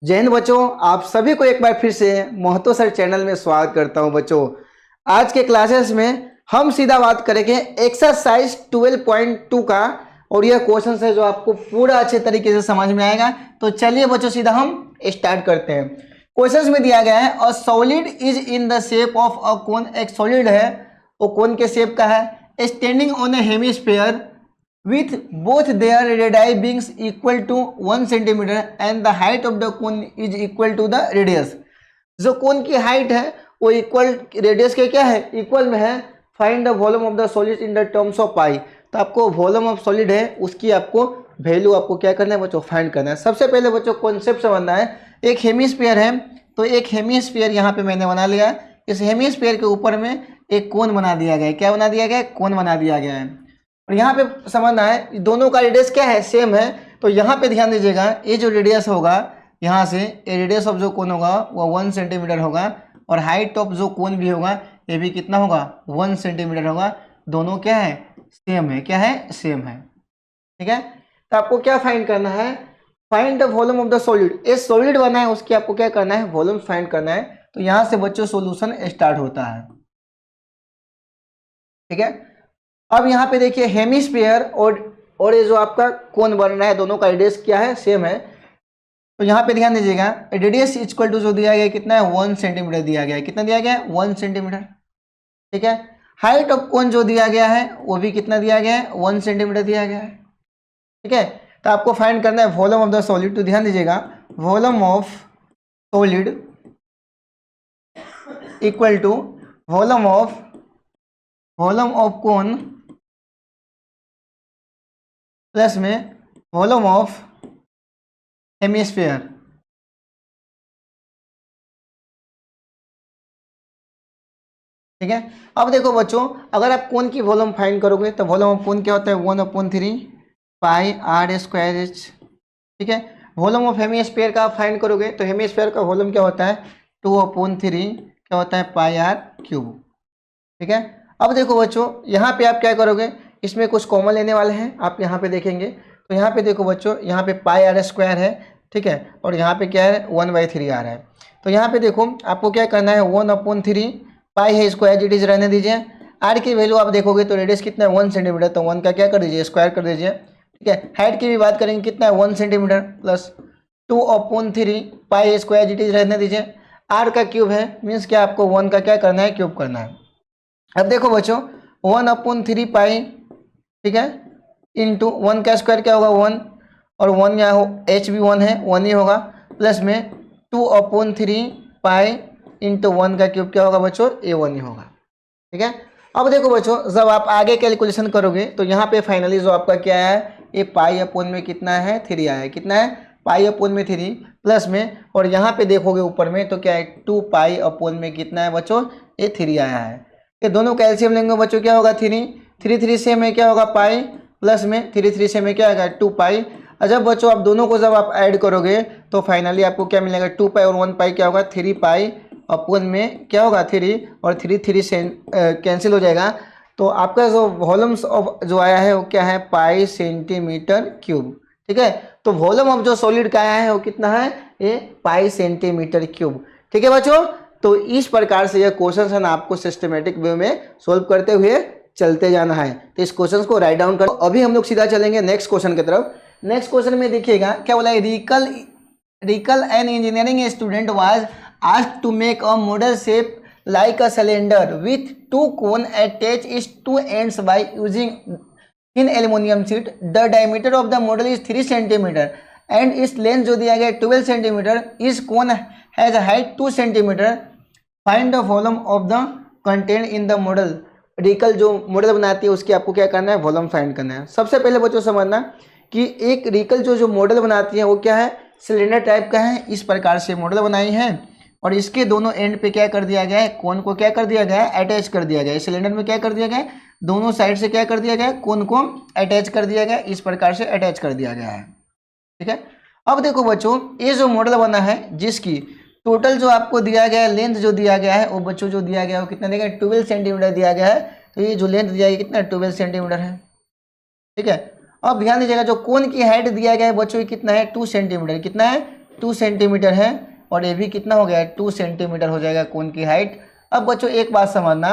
जय हिंद बच्चों, आप सभी को एक बार फिर से महतो सर चैनल में स्वागत करता हूं। बच्चों, आज के क्लासेस में हम सीधा बात करेंगे एक्सरसाइज 12.2 का, और यह क्वेश्चन है जो आपको पूरा अच्छे तरीके से समझ में आएगा। तो चलिए बच्चों, सीधा हम स्टार्ट करते हैं। क्वेश्चन में दिया गया है a solid is in the shape of a cone. एक सॉलिड है, वो कोन के शेप का है, standing on a hemisphere with both their radii being equal to 1 centimeter and the height of the cone is equal to the radius। जो कोन की height है वो इक्वल रेडियस के क्या है, इक्वल में है। Find the volume of the solid in the terms of pi. तो आपको वॉल्यूम ऑफ सॉलिड है उसकी आपको वैल्यू आपको क्या करना है बच्चों, फाइंड करना है। सबसे पहले बच्चों कॉन्सेप्ट समझना है। एक हेमिस्फीयर है, तो एक हेमिस्फीयर यहाँ पे मैंने बना लिया। इस हेमिस्फीयर के ऊपर में एक कोन बना दिया गया है। क्या बना दिया गया है? कोन बना दिया गया है। और यहाँ पे समझना है दोनों का रेडियस क्या है, सेम है। तो यहाँ पे ध्यान दीजिएगा, ये जो रेडियस होगा यहाँ से, ये रेडियस ऑफ जो कोन होगा वो 1 सेंटीमीटर होगा, और हाइट ऑफ जो कोन भी होगा ये भी कितना होगा, 1 सेंटीमीटर होगा। दोनों क्या है, सेम है। क्या है? सेम है। ठीक है। तो आपको क्या फाइंड करना है? Find the volume of the solid. ये सॉलिड बना है उसकी आपको क्या करना है, वॉल्यूम फाइंड करना है। तो यहाँ से बच्चों सोल्यूशन स्टार्ट होता है। ठीक है। अब यहाँ पे देखिए हेमिस्फीयर और ये जो आपका कोन बन रहा है, दोनों का रेडियस क्या है, सेम है। तो यहाँ पे ध्यान दीजिएगा, रेडियस इक्वल टू जो दिया गया है कितना है, 1 सेंटीमीटर दिया गया है। कितना दिया गया है? 1 सेंटीमीटर। ठीक है। हाइट ऑफ कोन जो दिया गया है वो भी कितना दिया गया है, 1 सेंटीमीटर दिया गया है। ठीक है। तो आपको फाइंड करना है वॉल्यूम ऑफ द सॉलिड। तो ध्यान दीजिएगा, volume of solid equal to volume of cone plus में वॉल्यूम ऑफ हेमिस्फीयर। ठीक है। अब देखो बच्चों, अगर आप कोन की वॉल्यूम फाइंड करोगे तो वॉल्यूम ऑफ कोन क्या होता है, 1/3 पाई आर स्क्वायर एच। ठीक है। वॉल्यूम ऑफ हेमिस्फीयर का आप फाइंड करोगे तो हेमिस्फीयर का वॉल्यूम क्या होता है, 2/3 क्या होता है, पाई आर क्यूब। ठीक है। अब देखो बच्चों, यहाँ पे आप क्या करोगे, इसमें कुछ कॉमन लेने वाले हैं। आप यहाँ पे देखेंगे तो यहाँ पे देखो बच्चों, यहाँ पे पाई आर स्क्वायर है। ठीक है। और यहाँ पे क्या है, 1/3 आ रहा है। तो यहाँ पे देखो आपको क्या करना है, 1/3 पाई है, इसको एज इट इज रहने दीजिए। आर की वैल्यू आप देखोगे तो रेडियस कितना है, 1 सेंटीमीटर। तो 1 का क्या कर दीजिए, स्क्वायर कर दीजिए। ठीक है। हाइट की भी बात करेंगे, कितना है, 1 centimetre plus 2/3 pi square as it is रहने दीजिए। आर का क्यूब है, मीन्स क्या आपको 1 का क्या करना है, क्यूब करना है। अब देखो बच्चों, 1/3 पाई, ठीक है, इंटू 1 का स्क्वायर क्या होगा, 1, और 1 यहाँ एच भी 1 है, 1 ही होगा, प्लस में 2/3 पाई इंटू 1 का क्यूब क्या होगा बच्चों, A1 ही होगा। ठीक है। अब देखो बच्चों, जब आप आगे कैलकुलेशन करोगे तो यहाँ पे फाइनली जो आपका क्या है, ये पाई अपोन में कितना है, 3 आया है। कितना है, पाई अपोन में 3 प्लस में, और यहाँ पे देखोगे ऊपर में तो क्या है, 2 पाई अपोन में कितना है बच्चों, ये 3 आया है। ये दोनों का एलसीएम लेंगे बच्चों, क्या होगा, 3 3 से में क्या होगा, पाई, प्लस में 3 से में क्या आएगा, 2 पाई। और जब बच्चों आप दोनों को जब आप ऐड करोगे तो फाइनली आपको क्या मिलेगा, 2 पाई और 1 पाई क्या होगा, 3 पाई अपोन में क्या होगा, 3, और 3 से कैंसिल हो जाएगा। तो आपका जो वॉल्यूम्स ऑफ जो आया है वो क्या है, पाई सेंटीमीटर क्यूब। ठीक है। तो वॉल्यूम ऑफ जो सॉलिड का आया है वो कितना है, ये पाई सेंटीमीटर क्यूब। ठीक है बच्चों। तो इस प्रकार से यह क्वेश्चन है ना, आपको सिस्टमेटिक वे में सोल्व करते हुए चलते जाना है। तो इस क्वेश्चन को राइट डाउन करो। अभी हम लोग सीधा चलेंगे नेक्स्ट क्वेश्चन की तरफ। नेक्स्ट क्वेश्चन में देखिएगा क्या बोला है, recall an engineering student was asked to make a model shape like a cylinder with 2 cone attach its 2 ends by using thin aluminum sheet. The diameter of the model is 3 centimeter and its length जो दिया गया 12 centimeter. Each cone has a height 2 centimeter. Find the volume of the content in the model. रिकल जो model बनाती है उसकी आपको क्या करना है, वॉल्यूम फाइंड करना है। सबसे पहले बच्चों समझना कि एक रिकल जो मॉडल बनाती है वो क्या है, सिलेंडर टाइप का है। इस प्रकार से मॉडल बनाई है, और इसके दोनों एंड पे क्या कर दिया गया है, कोन को क्या कर दिया गया है, अटैच कर दिया गया है। सिलेंडर में क्या कर दिया गया है, दोनों साइड से क्या कर दिया गया है, कोन को अटैच कर दिया गया है। इस प्रकार से अटैच कर दिया गया है। ठीक है। अब देखो बच्चों, ये जो मॉडल बना है जिसकी टोटल जो आपको दिया गया है, लेंथ जो दिया गया है वो बच्चों जो दिया गया है वो कितना दिया गया है, 12 सेंटीमीटर दिया गया है। तो ये जो लेंथ दिया गया कितना, 12 सेंटीमीटर है। ठीक है। अब ध्यान दीजिएगा, जो कोन की हाइट दिया गया है बच्चों कितना है, 2 सेंटीमीटर। कितना है, 2 सेंटीमीटर है और ये भी कितना हो गया 2 सेंटीमीटर हो जाएगा कोन की हाइट। अब बच्चों एक बात समझना,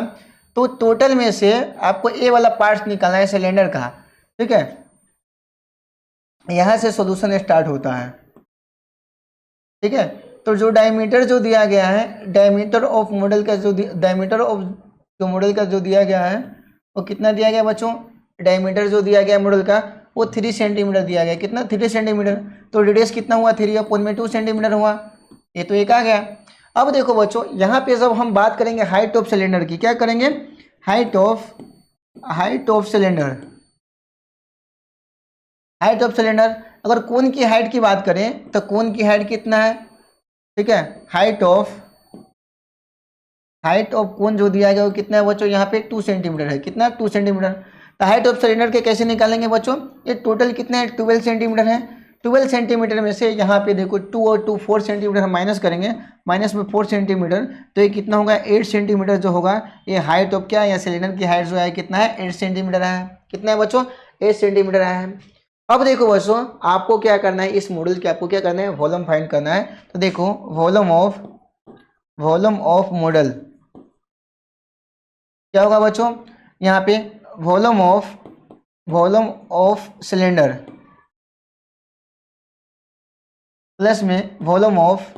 तो टोटल में से आपको ए वाला पार्ट निकालना है सिलेंडर का, ठीक है। यहाँ से सॉल्यूशन स्टार्ट होता है, ठीक है। तो जो डायमीटर जो दिया गया है, डायमीटर ऑफ मॉडल का जो डायमीटर ऑफ जो मॉडल का जो दिया गया है वो कितना दिया गया बच्चों, डायमीटर जो दिया गया मॉडल का वो 3 सेंटीमीटर दिया गया। कितना 3 सेंटीमीटर, तो रेडियस कितना हुआ 3/2 सेंटीमीटर हुआ, ये तो एक आ गया। अब देखो बच्चों यहाँ पे जब हम बात करेंगे हाइट ऑफ सिलेंडर की, क्या करेंगे, height of cylinder, height of cylinder. अगर कोन की हाइट की बात करें तो कोन की हाइट कितना है, ठीक है। हाइट ऑफ कोन जो दिया गया वो कितना है बच्चों, यहाँ पे 2 सेंटीमीटर है। कितना 2 सेंटीमीटर। तो हाइट ऑफ सिलेंडर के कैसे निकालेंगे बच्चों, ये टोटल कितना है 12 सेंटीमीटर है। 12 सेंटीमीटर में से यहाँ पे देखो 2 और 2 4 सेंटीमीटर हम माइनस करेंगे, माइनस में 4 सेंटीमीटर, तो ये कितना होगा 8 सेंटीमीटर जो होगा ये हाइट ऑफ क्या है, या सिलेंडर की हाइट जो है कितना है 8 सेंटीमीटर है। कितना है बच्चों 8 सेंटीमीटर है। अब देखो बच्चों आपको क्या करना है, इस मॉडल के आपको क्या करना है, वॉल्यूम फाइंड करना है। तो देखो वॉल्यूम ऑफ मॉडल क्या होगा बच्चों, यहाँ पे वॉल्यूम ऑफ सिलेंडर प्लस में वॉल्यूम ऑफ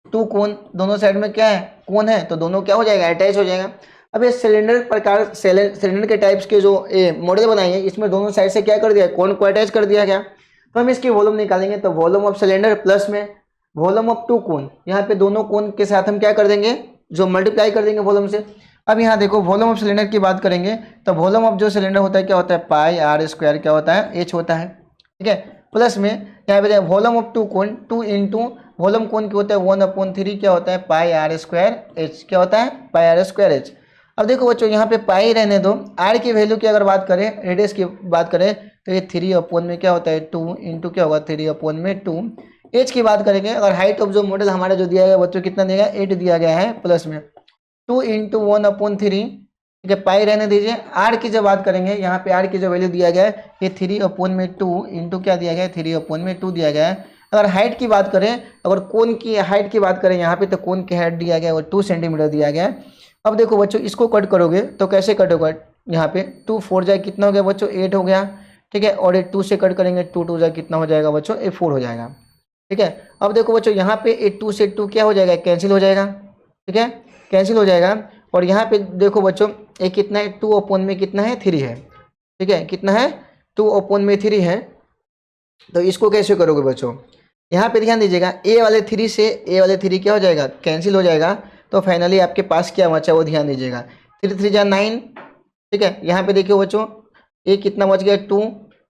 2 कोन, दोनों साइड में क्या है कोन है, तो दोनों क्या हो जाएगा अटैच हो जाएगा। अब ये सिलेंडर प्रकार सिलेंडर के टाइप्स के जो मॉडल बनाए हैं इसमें दोनों साइड से क्या कर दिया, कोन को अटैच कर दिया गया। तो हम इसकी वॉल्यूम निकालेंगे, तो वॉल्यूम ऑफ सिलेंडर प्लस में वॉल्यूम ऑफ 2 कोन, यहाँ पे दोनों कोन के साथ हम क्या कर देंगे, जो मल्टीप्लाई कर देंगे वॉल्यूम से। अब यहाँ देखो वॉल्यूम ऑफ सिलेंडर की बात करेंगे तो वॉल्यूम ऑफ जो सिलेंडर होता है क्या होता है पाई आर स्क्वायर क्या होता है एच होता है, ठीक है। प्लस में यहाँ पे volume of 2 cone 2 into volume cone की होता है 1/3 क्या होता है पाई आर स्क्वायर एच, क्या होता है पाई आर स्क्वायर एच। अब देखो बच्चों यहाँ पे पाई रहने दो, आर की वैल्यू की अगर बात करें, रेडियस की बात करें तो ये 3 में क्या होता है 2 इंटू क्या होगा 3/2। एच की बात करेंगे, अगर हाइट ऑफ जो मॉडल हमारा जो दिया गया बच्चों कितना दिया गया 8 दिया गया है, प्लस में 2 इंटू 1/3, ठीक है। पाई रहने दीजिए। आर की जब बात करेंगे यहाँ पे आर की जो वैल्यू दिया गया है ये 3/2 इंटू क्या दिया गया है 3/2 दिया गया है। अगर हाइट की बात करें, अगर कोन की हाइट की बात करें यहाँ पे तो कोन की हाइट दिया गया है वो 2 सेंटीमीटर दिया गया है। अब देखो बच्चों इसको कट करोगे तो कैसे कट होगा, यहाँ पे 2 4 जाए कितना हो गया बच्चों 8 हो गया, ठीक है। और ये 2 से कट करेंगे 2 2 जाए कितना हो जाएगा बच्चों ये 4 हो जाएगा, ठीक है। अब देखो बच्चों यहाँ पे 2 से 2 क्या हो जाएगा कैंसिल हो जाएगा, ठीक है, कैंसिल हो जाएगा। और यहाँ पे देखो बच्चों ये कितना है 2/में कितना है 3 है, ठीक है। कितना है 2/में 3 है। तो इसको कैसे करोगे बच्चों, यहाँ पे ध्यान दीजिएगा ए वाले 3 से ए वाले 3 क्या हो जाएगा कैंसिल हो जाएगा। तो फाइनली आपके पास क्या बचा वो ध्यान दीजिएगा 3 3 जा 9, ठीक है। यहाँ पे देखिए बच्चों ए कितना बच गया 2,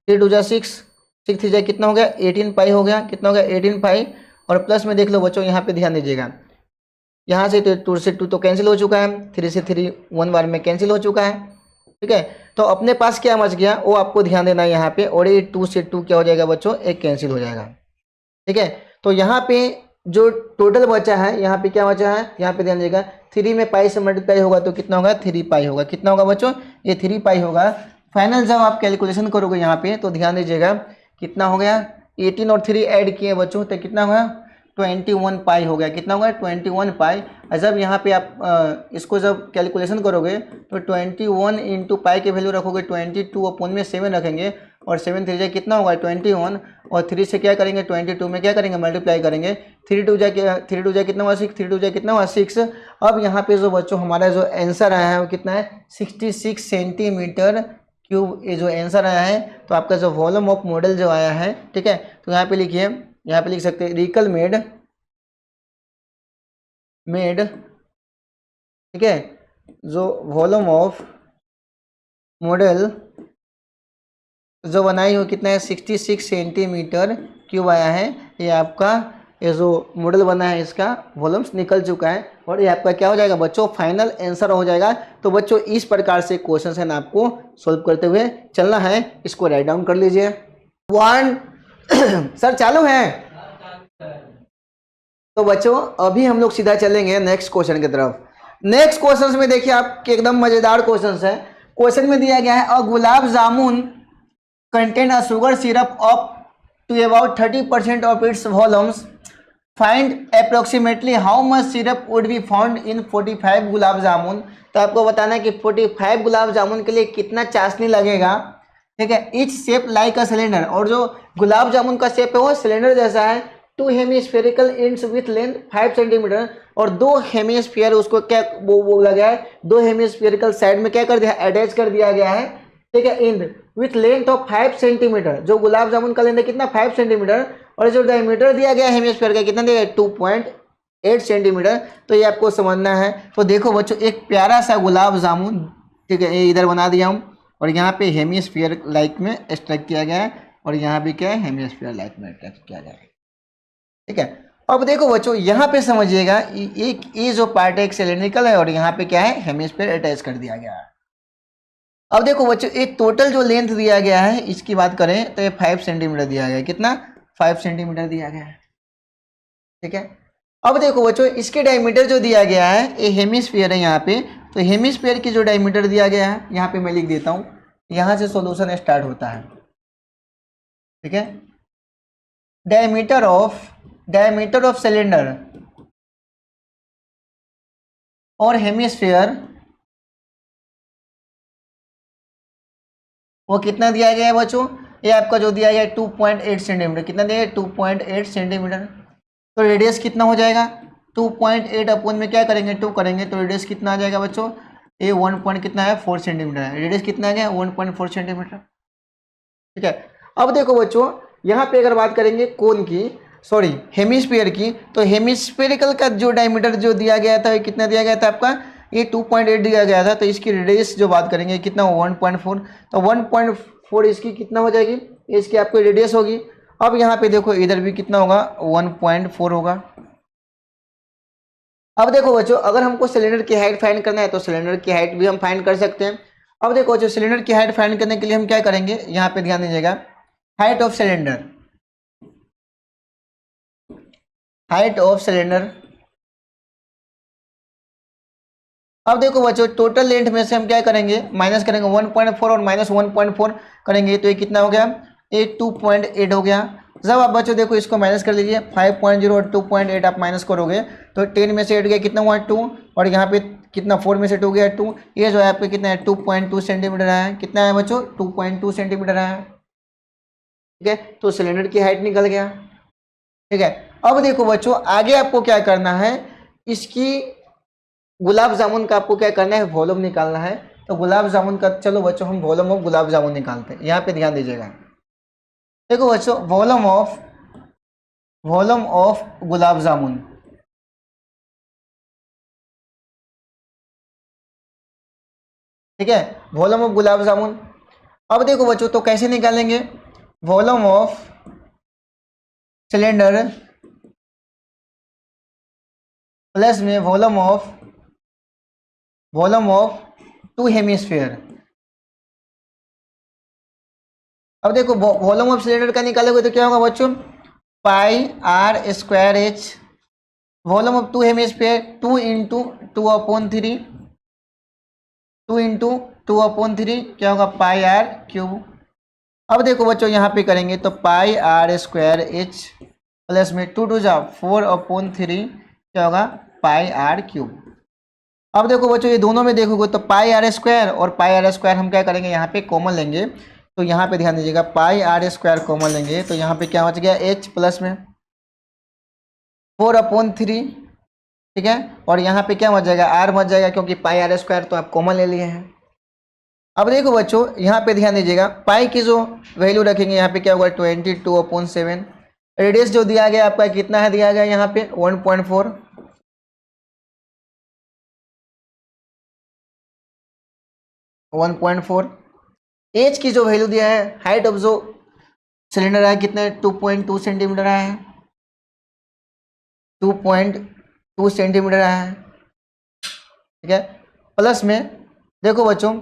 3 2 जा 6, 6 3 जा कितना हो गया 18 पाई हो गया, कितना हो गया 18 पाई। और प्लस में देख लो बच्चों यहाँ पे ध्यान दीजिएगा, यहाँ से 2 से 2 तो कैंसिल हो चुका है, 3 से 3 1 बार में कैंसिल हो चुका है, ठीक है। तो अपने पास क्या बच गया वो आपको ध्यान देना है यहाँ पे, और ये 2 से 2 क्या हो जाएगा बच्चों एक कैंसिल हो जाएगा, ठीक है। तो यहाँ पे जो टोटल बचा है यहाँ पे क्या बचा है, यहाँ पे ध्यान दीजिएगा 3 में पाई से मल्टीप्लाई होगा तो कितना होगा 3 पाई होगा, कितना होगा बच्चों ये 3 पाई होगा। फाइनल जब आप कैलकुलेशन करोगे यहाँ पे तो ध्यान दीजिएगा कितना हो गया 18 और 3 ऐड किए बच्चों तो कितना होगा 21 पाई हो गया, कितना होगा 21 पाई। और जब यहाँ पे आप इसको जब कैलकुलेशन करोगे तो 21 इंटू पाई की वैल्यू रखोगे 22/7 रखेंगे, और 7 3 जा कितना होगा 21, और 3 से क्या करेंगे 22 में क्या करेंगे मल्टीप्लाई करेंगे, 3 2 जा कितना हुआ 6, 3 2 जा कितना हुआ 6। अब यहाँ पे जो बच्चों हमारा जो आंसर आया है वो कितना है 66 सेंटीमीटर क्यूब, ये जो आंसर आया है। तो आपका जो वॉल्यूम ऑफ मॉडल जो आया है, ठीक है, तो यहाँ पे लिखिए, यहाँ पे लिख सकते हैं व्हीकल मेड, ठीक है, जो वॉल्यूम ऑफ मॉडल जो बनाई हो कितना है 66 सेंटीमीटर क्यूब आया है। ये आपका ये जो मॉडल बना है इसका वॉल्यूम्स निकल चुका है, और ये आपका क्या हो जाएगा बच्चों फाइनल आंसर हो जाएगा। तो बच्चों इस प्रकार से क्वेश्चन है ना आपको सॉल्व करते हुए चलना है, इसको राइट डाउन कर लीजिए। 1 सर चालू है। तो बच्चों अभी हम लोग सीधा चलेंगे नेक्स्ट क्वेश्चन की तरफ। नेक्स्ट क्वेश्चन में देखिए आपके एकदम मजेदार क्वेश्चन है। क्वेश्चन में दिया गया है a gulab jamun contain a sugar syrup of to about 30% of its volumes. Find approximately how much syrup would be found in 45 gulab jamun. तो आपको बताना है कि 45 गुलाब जामुन के लिए कितना चाशनी लगेगा। ठीक है, etch shape like a cylinder, और जो गुलाब जामुन का शेप है वो सिलेंडर जैसा है। To hemispherical ends with length 5 centimetre, और दो हेमिस्फीयर उसको क्या वो लगा है, दो हेमिस्फेरिकल साइड में क्या कर दिया, अटैच कर दिया गया है। ठीक है, and with length of 5 centimetre, जो गुलाब जामुन का लेंथ है कितना, 5 सेंटीमीटर, और जो डायमीटर दिया गया है हेमिस्फीयर का कितना दिया गया, 2.8 सेंटीमीटर। तो ये आपको समझना है। तो देखो बच्चों, एक प्यारा सा गुलाब जामुन, ठीक है, ये इधर बना दिया हूँ, और यहाँ पे हेमिस्फीयर लाइक में स्ट्रक किया गया है, और यहाँ भी क्या है, हेमिस्फीयर लाइक में स्ट्रक किया गया है। ठीक है, अब देखो बच्चों यहाँ पे समझिएगा, एक ये जो पार्ट है एक सिलेंड्रिकल है, और यहाँ पे क्या है, हेमिस्फीयर अटैच कर दिया गया है। अब देखो बच्चों, एक टोटल जो लेंथ दिया गया है इसकी बात करें तो ये 5 सेंटीमीटर दिया गया है। कितना, 5 सेंटीमीटर दिया गया है। ठीक है, अब देखो बच्चों, इसके डायमीटर जो दिया गया है, ये हेमिस्फीयर है यहाँ पे, तो हेमिस्फीयर की जो डायमीटर दिया गया है यहाँ पे मैं लिख देता हूँ, यहाँ से सॉल्यूशन स्टार्ट होता है। ठीक है, डायमीटर ऑफ सिलेंडर और हेमिस्फीयर वो कितना दिया गया है बच्चों, ये आपका जो दिया गया है 2.8 सेंटीमीटर। कितना दिया गया, 2.8 सेंटीमीटर। तो रेडियस कितना हो जाएगा, 2.8 अपन में क्या करेंगे, 2 करेंगे, तो रेडियस कितना आ जाएगा बच्चों, ये 1 पॉइंट कितना है, 4 सेंटीमीटर है। रेडियस कितना आ गया, 1.4 सेंटीमीटर। ठीक है, अब देखो बच्चों, यहाँ पे अगर बात करेंगे कोन की, सॉरी हेमिस्फीयर की, तो हेमिस्फेरिकल का जो डायमीटर जो दिया गया था, कितना दिया गया था आपका, ये 2.8 दिया गया था। तो इसकी रेडियस जो बात करेंगे कितना, 1.4, तो 1.4 इसकी कितना हो जाएगी, इसकी आपकी रेडियस होगी। अब यहाँ पे देखो इधर भी कितना होगा, 1.4 होगा। अब देखो बच्चों, अगर हमको सिलेंडर की हाइट फाइंड करना है तो सिलेंडर की हाइट भी हम फाइंड कर सकते हैं। अब देखो बच्चों, सिलेंडर की हाइट फाइंड करने के लिए हम क्या करेंगे, यहाँ पे ध्यान दीजिएगा, हाइट ऑफ सिलेंडर, अब देखो बच्चों, टोटल लेंथ में से हम क्या करेंगे, माइनस करेंगे 1.4 और माइनस 1.4 करेंगे, तो ये कितना हो गया, ये 2.8 हो गया। जब आप बच्चों देखो इसको माइनस कर लीजिए, 5.0 और 2.8 आप माइनस करोगे तो 10 में से 8 गया, कितना हुआ 2, और यहाँ पे कितना 4 में से 2 गया 2, ये जो है आपके कितना है 2.2 सेंटीमीटर है। कितना है बच्चों, 2.2 सेंटीमीटर है। ठीक है, तो सिलेंडर की हाइट निकल गया। ठीक है, अब देखो बच्चों, आगे आपको क्या करना है, इसकी गुलाब जामुन का आपको क्या करना है, वॉल्यूम निकालना है। तो गुलाब जामुन का, चलो बच्चों हम वॉल्यूम ऑफ गुलाब जामुन निकालते हैं। यहाँ पे ध्यान दीजिएगा, देखो बच्चों, वॉल्यूम ऑफ गुलाब जामुन, ठीक है, वॉल्यूम ऑफ गुलाब जामुन। अब देखो बच्चों, तो कैसे निकालेंगे, वॉल्यूम ऑफ सिलेंडर प्लस में वॉल्यूम ऑफ 2 हेमिस्फीयर। अब देखो वॉल्यूम ऑफ सिलेंडर का निकालोगे तो क्या होगा बच्चों, pi r square h, volume of 2 hemisphere 2 into 2/3, 2/3 क्या होगा, पाई आर क्यूब। अब देखो बच्चों, यहाँ पे करेंगे तो पाई आर स्क्वायर एच प्लस में 2 2 जा 4/3 क्या होगा, पाई आर क्यूब। अब देखो बच्चों, ये दोनों में देखोगे तो पाई आर स्क्वायर और पाई आर स्क्वायर हम क्या करेंगे, यहाँ पे कॉमन लेंगे। तो यहाँ पे ध्यान दीजिएगा, पाई आर स्क्वायर कॉमन लेंगे तो यहाँ पे क्या बच गया, एच प्लस में 4/3। ठीक है, और यहाँ पे क्या बच जाएगा, आर बच जाएगा, क्योंकि पाई आर स्क्वायर तो आप कॉमन ले लिए हैं। अब देखो बच्चों, यहाँ पे ध्यान दीजिएगा, पाई की जो वैल्यू रखेंगे यहाँ पे क्या होगा, 22/7। रेडियस जो दिया गया आपका कितना है, दिया गया यहाँ पे 1.4। एच की जो वैल्यू दिया है, हाइट ऑफ जो सिलेंडर है कितना है, 2.2 सेंटीमीटर है, 2.2 सेंटीमीटर है। ठीक है, प्लस में देखो बच्चों,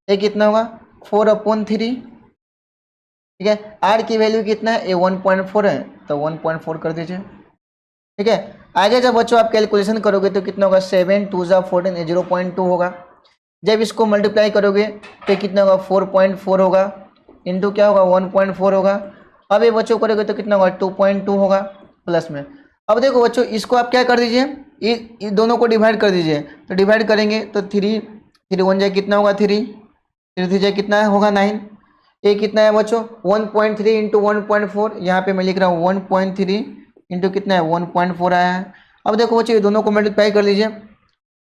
ये कितना होगा, 4/3। ठीक है, आर की वैल्यू कितना है, ये 1.4 है, तो 1.4 कर दीजिए। ठीक है, आगे जब बच्चों आप कैलकुलेशन करोगे तो कितना होगा, 7 2 14, 0.2 होगा। जब इसको मल्टीप्लाई करोगे तो कितना होगा, 4.4 होगा, इंटू क्या होगा, 1.4 होगा, अब ये बच्चों करोगे तो कितना होगा 2.2 होगा प्लस में। अब देखो बच्चों इसको आप क्या कर दीजिए, ये दोनों को डिवाइड कर दीजिए। तो डिवाइड करेंगे तो 3 1 जाए कितना होगा 3 3 जाए कितना होगा 9। ये कितना है बच्चों 1.3 इंटू 1.4, यहाँ पे मैं लिख रहा हूँ 1.3 इंटू कितना है 1.4 आया है। अब देखो बच्चों ये दोनों को मल्टीप्लाई कर लीजिए,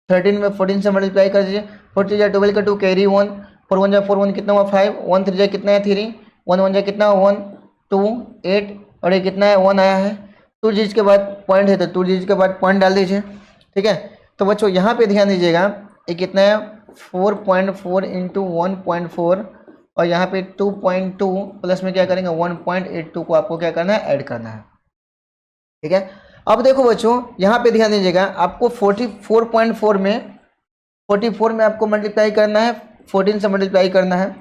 13 में 14 से मल्टीप्लाई कर दीजिए, 4 जा 12 का 2 कैरी 1, 4 1 जा 4 1 कितना हुआ 5, 1 3 जा कितना है 3, 1 1 जा कितना 1 2 8 और ये कितना है 1 आया है। 2 डिजिट के बाद पॉइंट है तो 2 डिजिट के बाद पॉइंट डाल दीजिए, ठीक है। तो बच्चों यहाँ पे ध्यान दीजिएगा ये कितना है 4.4 इंटू 1.4 और यहाँ पे 2.2 प्लस में क्या करेंगे 1.82 को आपको क्या करना है ऐड करना है, ठीक है। अब देखो बच्चों यहाँ पे ध्यान दीजिएगा आपको 44.4 में 44 में आपको मल्टीप्लाई करना है, 14 से मल्टीप्लाई करना है,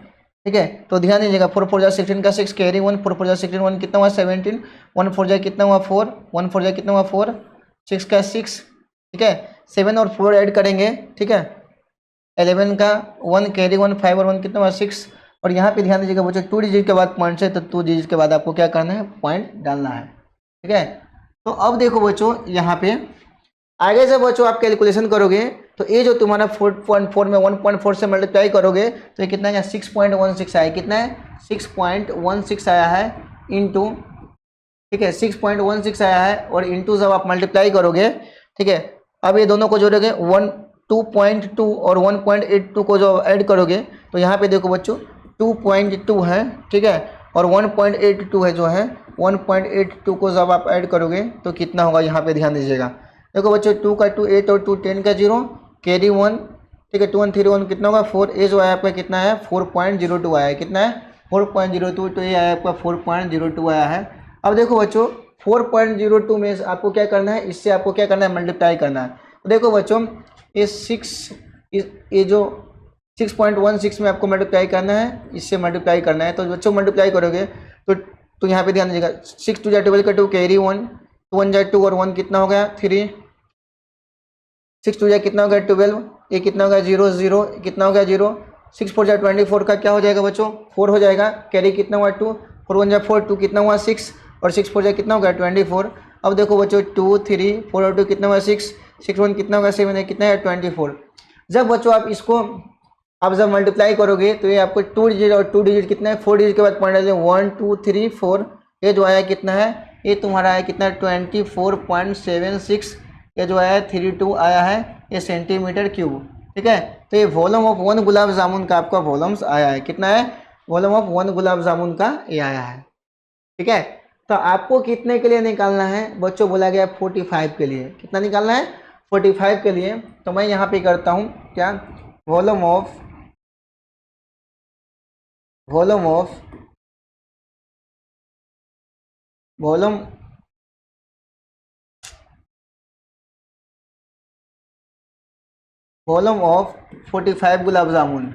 ठीक है। तो ध्यान दीजिएगा 4 4 जा 16 का 6 कैरी 1, 4 4 जा 16 1 कितना हुआ 17, 1 4 जा कितना हुआ 4, 1 4 जा कितना हुआ 4, 6 का 6, ठीक है। 7 और 4 ऐड करेंगे, ठीक है। 11 का 1 कैरी 1, 5 और 1 कितना हुआ 6 और यहाँ पे ध्यान दीजिएगा बच्चों 2 डिजिट के बाद पॉइंट है तो 2 डिजिट के बाद आपको क्या करना है पॉइंट डालना है, ठीक है। तो अब देखो बच्चों यहाँ पे आगे से बच्चों आप कैलकुलेशन करोगे तो ये जो तुम्हारा 4.4 में 1.4 से मल्टीप्लाई करोगे तो ये कितना है 6.16 आया, कितना है 6.16 आया है इंटू, ठीक है 6.16 आया है और इंटू जब आप मल्टीप्लाई करोगे, ठीक है। अब ये दोनों को जोड़ोगे 2.2 और 1.82 को जो ऐड करोगे तो यहाँ पे देखो बच्चों 2.2 है, ठीक है, और 1.82 है जो है 1.82 को जब आप ऐड करोगे तो कितना होगा यहाँ पे ध्यान दीजिएगा। देखो बच्चों 2 का 2 8 और 2 10 का 0 कैरी 1, ठीक है 2 1 3 1 कितना होगा 4, ए जो आया आपका कितना है 4.02 आया है, कितना है 4.02, तो ये आया आपका 4.02 आया है। अब देखो बच्चों 4.02 में आपको क्या करना है, इससे आपको क्या करना है मल्टीप्लाई करना है। तो देखो बच्चों ये जो 6.16 में आपको मल्टीप्लाई करना है, इससे मल्टीप्लाई करना है। तो बच्चों मल्टीप्लाई करोगे तो यहाँ पे ध्यान दीजिएगा 6 2 जा 12 का 2 कैरी 1, 2 1 जा 2 और 1 कितना हो गया 3, 6 2 जा कितना हो गया 12, ये कितना हो गया 0 0 कितना हो गया 0, 6 4 जा 24 का क्या हो जाएगा बच्चों 4 हो जाएगा, कैरी कितना हुआ 2, 4 1 जा 4 2 कितना हुआ 6 और 6 4 जा कितना हो गया 24। अब देखो बच्चों 2 3 4 और 2 कितना हुआ 6 6 1 कितना होगा 7 है, कितना है 24। जब बच्चों आप इसको आप जब मल्टीप्लाई करोगे तो ये आपको 2 डिजिट और 2 डिजिट कितना है 4 डिजिट के बाद पॉइंट डालेंगे 1 2 3 4, ये जो आया कितना है ये तुम्हारा है कितना 24.76, ये जो आया 32 आया है ये सेंटीमीटर क्यूब, ठीक है। तो ये वॉल्यूम ऑफ 1 गुलाब जामुन का आपका वॉल्यूम्स आया है, कितना है वॉल्यूम ऑफ 1 गुलाब जामुन का ये आया है, ठीक है। तो आपको कितने के लिए निकालना है बच्चों, बोला गया 45 के लिए, कितना निकालना है 45 के लिए। तो मैं यहाँ पे करता हूँ क्या volume of volume of 45 gulab जामुन।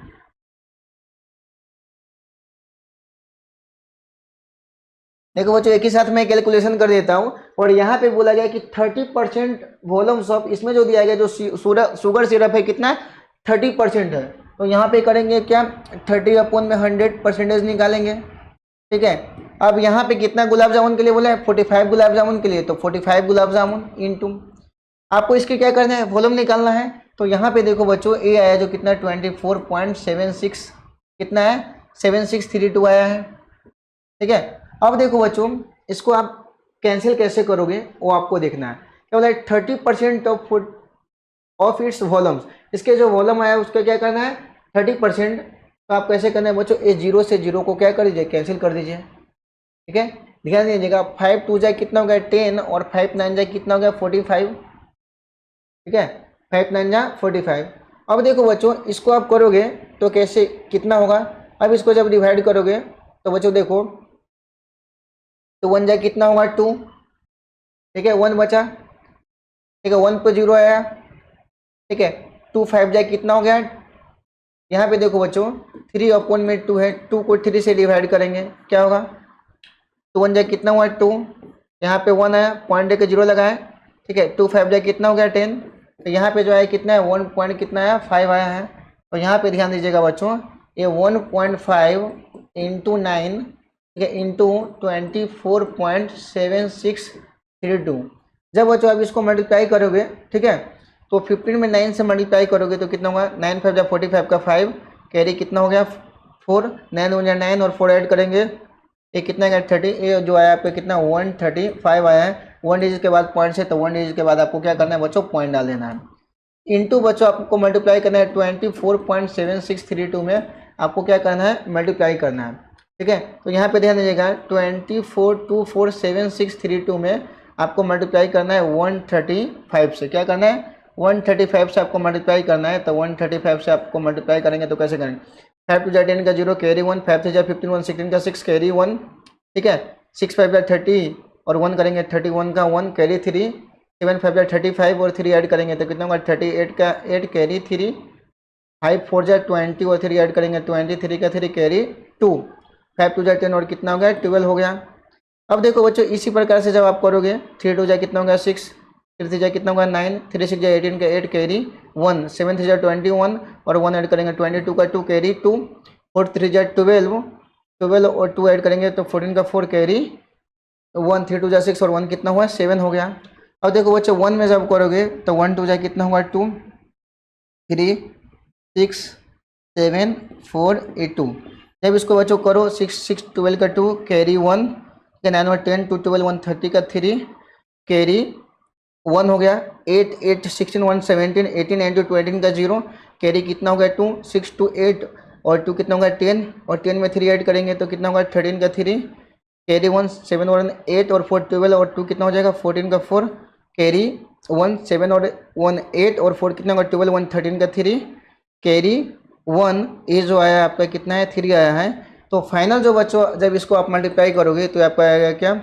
देखो बच्चों एक ही साथ मैं कैलकुलेशन कर देता हूँ और यहाँ पे बोला गया कि 30% वॉल्यूम्स ऑफ, इसमें जो दिया गया जो शुगर सिरप है कितना 30% है। तो यहाँ पे करेंगे क्या 30/100 निकालेंगे, ठीक है। अब यहाँ पे कितना गुलाब जामुन के लिए बोला है 45 गुलाब जामुन के लिए, तो 45 गुलाब जामुन इंटू आपको इसके क्या करना है वॉल्यूम निकालना है। तो यहाँ पे देखो बच्चों ए आया जो कितना 24.76 कितना है 7632 आया है, ठीक है। अब देखो बच्चों इसको आप कैंसिल कैसे करोगे वो आपको देखना है। क्या बोला है 30% ऑफ इट्स वॉल्यूम्स, इसके जो वॉल्यूम आया उसका क्या करना है 30%। तो आप कैसे करना है बच्चों ए 0 से 0 को क्या कर दीजिए कैंसिल कर दीजिए, ठीक है। ध्यान दीजिएगा 5 2 जाए कितना हो गया 10 और 5 9 जाए कितना हो गया 45, ठीक है 5 9 जा 45। अब देखो बच्चों इसको आप करोगे तो कैसे कितना होगा, अब इसको जब डिवाइड करोगे तो बच्चों देखो तो 1 जाए कितना होगा 2, ठीक है 1 बचा, ठीक है 1 पे 0 आया, ठीक है 2 5 जाए कितना हो गया, यहाँ पे देखो बच्चों 3/2 है, 2 को 3 से डिवाइड करेंगे क्या होगा, तो 1 जाए कितना हुआ 2, यहाँ पे 1 आया पॉइंट के 0 लगाए, ठीक है 2 5 जाए कितना हो गया 10, तो यहाँ पे जो है कितना है 1 पॉइंट कितना आया 5 आया है। तो यहाँ पे ध्यान दीजिएगा बच्चों ये 1.5 इंटू 9 ठीक है, इंटू 24.7632। जब बच्चों आप इसको मल्टीप्लाई करोगे, ठीक है, तो 15 में 9 से मल्टीप्लाई करोगे तो कितना होगा, 9 5 45 का 5, कैरी कितना हो गया 4, 9 हो गया 9 और 4 ऐड करेंगे, ये कितना गया 30, ये जो आया आपका कितना 135 आया है। 1 डिजिट के बाद पॉइंट से, तो 1 डिजिट के बाद आपको क्या करना है बच्चों, पॉइंट डाल देना है। इंटू बच्चों आपको मल्टीप्लाई करना है 24.7632 में, आपको क्या करना है, मल्टीप्लाई करना है। ठीक है, तो यहाँ पे ध्यान दीजिएगा 24.247632 में आपको मल्टीप्लाई करना है 135 से। क्या करना है, 135 से आपको मल्टीप्लाई करना है। तो 135 से आपको मल्टीप्लाई करेंगे तो कैसे करेंगे, 5 2 10 का 0 कैरी 1, 5 3 15 1 16 का 6 कैरी 1, ठीक है, 6 5 30 और 1 करेंगे 31 का 1 कैरी 3, 7 5 35 और 3 ऐड करेंगे तो कितना होगा 38 का 8 कैरी 3, 5 4 20 और 3 ऐड करेंगे 23 का 3 कैरी 2, 5 2 10 और कितना हो गया 12 हो गया। अब देखो बच्चों इसी प्रकार से जब आप करोगे 3 2 कितना होगा 6, 3 3 कितना होगा 9, 3 6 18 का 8 कैरी 1, 7 3 21 और 1 ऐड करेंगे 22 का 2 कैरी 2, 4 3 12 और 2 ऐड करेंगे तो 14 का 4 कैरी 1, 3 2 6 और 1 कितना हुआ 7 हो गया। अब देखो बच्चों 1 में जब करोगे तो 1 2 कितना होगा 2, 3 6 7 4 8 2। जब इसको बच्चों करो 6 6 12 का 2 कैरी 1, 9 और 10 2 12 1 30 का 3 कैरी 1 हो गया, 8 8 16 1 17 18 9 18 का 0 कैरी कितना हो गया 2, 6 2 8 और 2 कितना होगा 10 और 10 में 3 ऐड करेंगे तो कितना होगा 13 का 3 कैरी 1, 7 और 8 और 4 12 और 2 कितना हो जाएगा 14 का 4 कैरी 1, 7 और 1 8 और 4 कितना होगा 12 1 13 का 3 कैरी 1, ये जो आया आपका कितना है 3 आया है। तो फाइनल जो बच्चों जब इसको आप मल्टीप्लाई करोगे तो आपका आएगा क्या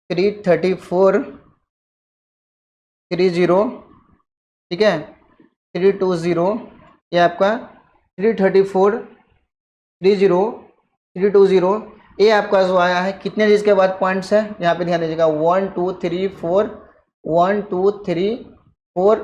334 30, ठीक है, 320, ये आपका 334 30 320, ये आपका जो आया है कितने डिजिट के बाद पॉइंट्स है, यहाँ पे ध्यान दीजिएगा 1 2 3 4 1 2 3 4,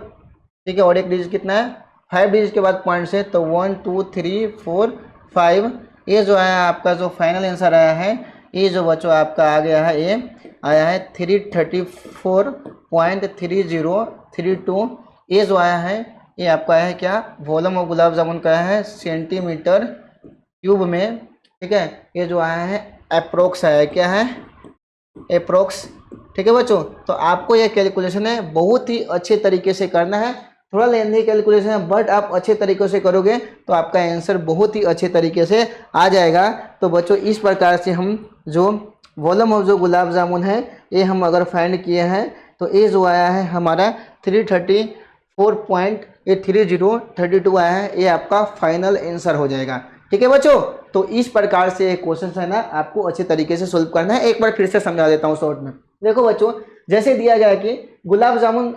ठीक है, और एक डिजिट कितना है 5 डिजिट के बाद पॉइंट्स है तो 1 2 3 4 5। ये जो आया आपका जो फाइनल आंसर आया है, ये जो बच्चों आपका आ गया है, ये आया है 334.3032। ये जो आया है ये आपका आया है क्या, वॉल्यूम ऑफ गुलाब जामुन का है सेंटीमीटर क्यूब में, ठीक है। ये जो आया है अप्रोक्स आया है, क्या है अप्रोक्स, ठीक है बच्चों। तो आपको ये कैलकुलेशन है बहुत ही अच्छे तरीके से करना है, थोड़ा लेंथी कैलकुलेशन है बट आप अच्छे तरीके से करोगे तो आपका आंसर बहुत ही अच्छे तरीके से आ जाएगा। तो बच्चों इस प्रकार से हम जो वॉल्यूम ऑफ जो गुलाब जामुन है ये हम अगर फाइंड किए हैं तो ये जो आया है हमारा 334.3032 आया है, ये आपका फाइनल आंसर हो जाएगा, ठीक है बच्चों। तो इस प्रकार से ये क्वेश्चन है ना आपको अच्छे तरीके से सोल्व करना है। एक बार फिर से समझा देता हूँ शॉर्ट में। देखो बच्चों जैसे दिया गया कि gulab jamun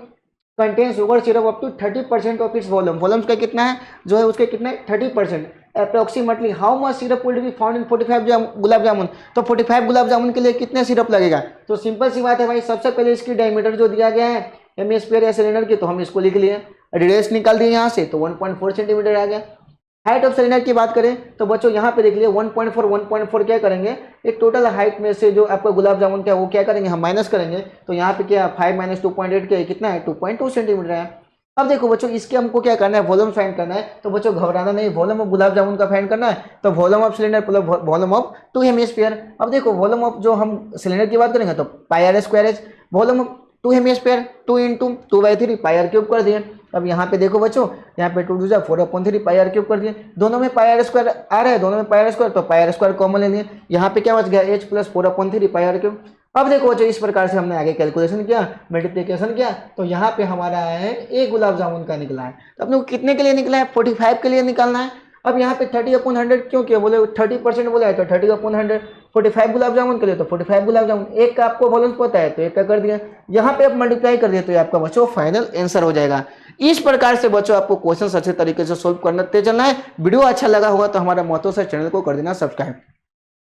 contain sugar syrup up to 30% of its volume, volume का कितना है जो है उसके कितना है 30%, approximately how much syrup will be found in 45 gulab jamun. तो 45 गुलाब जामुन के लिए कितने सिरप लगेगा, तो सिंपल सी बात है भाई, सबसे पहले इसकी डायमीटर जो दिया गया है एम स्क्वायर या सिलेंडर की, तो हम इसको लिख लिए, रेडियस निकाल दिए यहाँ से तो 1.4 सेंटीमीटर आ गया। हाइट ऑफ सिलेंडर की बात करें तो बच्चों यहाँ पे देख लिए 1.4 क्या करेंगे, एक टोटल हाइट में से जो आपका गुलाब जामुन का वो क्या करेंगे हम माइनस करेंगे, तो यहाँ पे क्या 5 - 2.8 क्या कितना है 2.2 सेंटीमीटर है। अब देखो बच्चों इसके हमको क्या करना है वॉल्यूम फाइंड करना है, तो बच्चों घबराना नहीं, वॉल्यूम ऑफ गुलाब जामुन का फाइंड करना है तो volume of cylinder plus volume of 2 hemisphere. अब देखो वॉल्यूम ऑफ जो हम सिलेंडर की बात करेंगे तो πr², volume of 2 hemisphere 2 × 2/3 πr³ कर दिए। अब यहाँ पे देखो बच्चों यहाँ पे 2 2 जा 4/3 πr³ कर दिए, दोनों में πr² आ रहा है, दोनों में πr² तो πr² कॉमन ले लिए, यहाँ पे क्या बच गया h + 4/3 πr³। अब देखो बच्चों इस प्रकार से हमने आगे कैलकुलेशन किया, मल्टीप्लिकेशन किया, तो यहाँ पे हमारा आया है एक गुलाब जामुन का निकला है। तो अपने को कितने के लिए निकला है 45 के लिए निकालना है। अब यहाँ पे 30/100 क्यों किया, बोले 30% बोला है तो 30/100, 45 गुलाब जामुन के लिए तो 45 गुलाब जामुन, एक का आपको वॉल्यूम पता है तो एक का कर दिया, यहाँ पे आप मल्टीप्लाई कर दिया तो ये आपका बच्चों फाइनल आंसर हो जाएगा। इस प्रकार से बच्चों आपको क्वेश्चन अच्छे तरीके से सोल्व करते चलना है। वीडियो अच्छा लगा होगा तो हमारा महत्व से चैनल को कर देना सब्सक्राइब।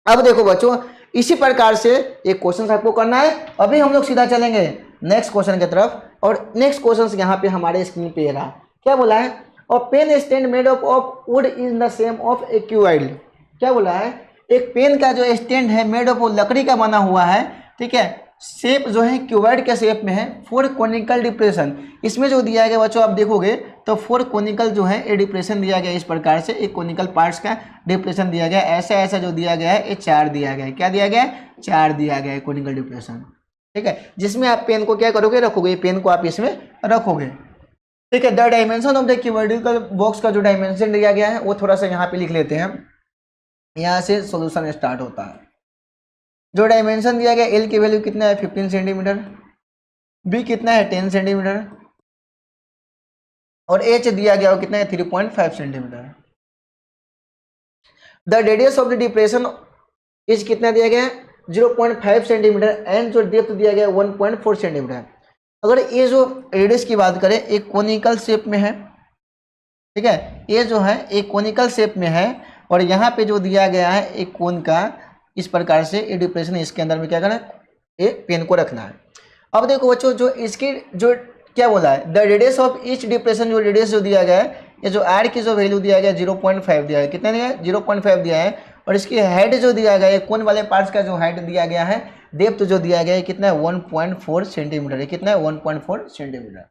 अब देखो बच्चों इसी प्रकार से एक क्वेश्चन आपको करना है। अभी हम लोग सीधा चलेंगे नेक्स्ट क्वेश्चन की तरफ, और नेक्स्ट क्वेश्चन यहाँ पे हमारे स्क्रीन पे रहा, क्या बोला है, और pen stand made of wood is the same of a cuboid. क्या बोला है, एक पेन का जो स्टैंड है मेड ऑफ लकड़ी का बना हुआ है, ठीक है, शेप जो है क्यूबॉइड के शेप में है, 4 कोनिकल डिप्रेशन। इसमें जो दिया गया बच्चों आप देखोगे तो 4 कोनिकल जो है ये डिप्रेशन दिया गया इस प्रकार से, एक कोनिकल पार्ट्स का डिप्रेशन दिया गया, ऐसा ऐसा जो दिया गया है ये 4 दिया गया है। क्या दिया गया है? 4 दिया गया है कोनिकल डिप्रेशन, ठीक है, जिसमें आप पेन को क्या करोगे? रखोगे, पेन को आप इसमें रखोगे, ठीक है। The dimension of the cuboidal box का जो डायमेंशन दिया गया है वो थोड़ा सा यहाँ पे लिख लेते हैं, यहाँ से सॉल्यूशन स्टार्ट होता है। जो डायमेंशन दिया गया एल की वैल्यू कितना है? 15 सेंटीमीटर, बी कितना है? 10 सेंटीमीटर, और एच दिया गया वो कितना है? 3.5 centimetre. The radius of the depression is कितना दिया गया है? 0.5 सेंटीमीटर, एंड जो डेप्थ दिया गया है 1.4 सेंटीमीटर। अगर ये जो रेडियस की बात करें एक कोनिकल शेप में है, ठीक है, ये जो है एक कोनिकल शेप में है, और यहाँ पे जो दिया गया है एक कोन का, इस प्रकार से ये डिप्रेशन, इसके अंदर में क्या करना है? ये पेन को रखना है। अब देखो बच्चों जो इसकी जो क्या बोला है, the radius of each depression, जो रेडियस जो दिया गया है, ये जो आर की जो वैल्यू दिया गया है 0.5 दिया है, कितना दिया है? 0.5 दिया है, और इसकी हाइट जो दिया गया है कोन वाले पार्ट्स का जो हाइट दिया गया है, डेप्थ जो दिया गया है कितना है? 1.4 सेंटीमीटर है, कितना है? 1.4 सेंटीमीटर,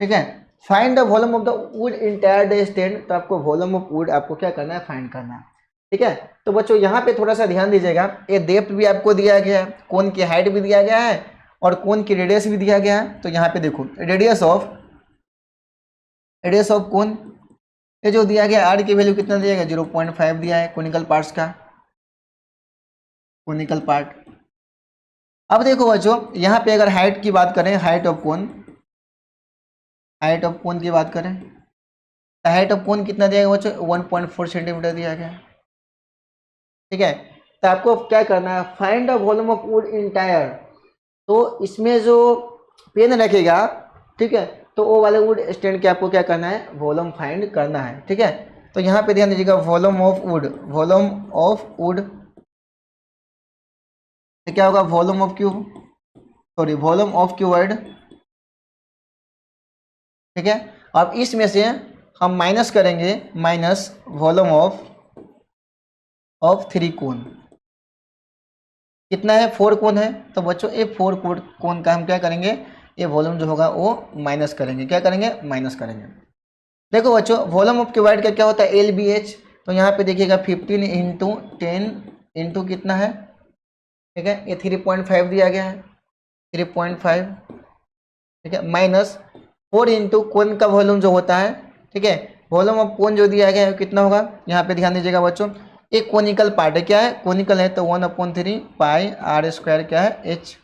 ठीक है। Find the volume of the wood entire the stand, तो आपको वॉल्यूम ऑफ वुड आपको क्या करना है? फाइंड करना है, ठीक है। तो बच्चों यहाँ पे थोड़ा सा ध्यान दीजिएगा, ये डेप्थ भी आपको दिया गया है, कोन की हाइट भी दिया गया है, और कोन की रेडियस भी दिया गया है। तो यहाँ पे देखो रेडियस ऑफ कोन, ये जो दिया गया आर की वैल्यू कितना दिया गया? 0.5 दिया है कोनिकल पार्ट्स का, कोनिकल पार्ट। अब देखो बच्चों यहाँ पे अगर हाइट की बात करें, हाइट ऑफ कोन की बात करें, तो हाइट ऑफ कोन कितना दिया गया बच्चों? 1.4 सेंटीमीटर दिया गया, ठीक है। तो आपको क्या करना है? Find the volume of would entire, तो इसमें जो पेन रखेगा, ठीक है, तो वो वाले वुड स्टैंड के आपको क्या करना है? वॉल्यूम फाइंड करना है, ठीक है। तो यहाँ पे ध्यान दीजिएगा, वॉल्यूम ऑफ वुड क्या होगा? वॉल्यूम ऑफ क्यूबॉइड, ठीक है। अब इसमें से हम माइनस करेंगे, माइनस वॉल्यूम ऑफ 3 कोन, कितना है? 4 कोन है, तो बच्चों ये 4 कोन का हम क्या करेंगे? ये वॉल्यूम जो होगा वो माइनस करेंगे, क्या करेंगे? माइनस करेंगे। देखो बच्चों वॉल्यूम ऑफ क्यूबॉइड का क्या होता है? LBH, तो यहाँ पे देखिएगा 15 इंटू 10 इंटू कितना है, ठीक है, ये 3.5 दिया गया है, 3.5, ठीक है, माइनस 4 इंटू कोन का वॉल्यूम जो होता है, ठीक है, वॉल्यूम ऑफ कोन जो दिया गया है कितना होगा? यहाँ पे ध्यान दीजिएगा बच्चों, एक कोनिकल पार्ट है, क्या है? कोनिकल है, तो 1/3 पाई आर स्क्वायर क्या है? H,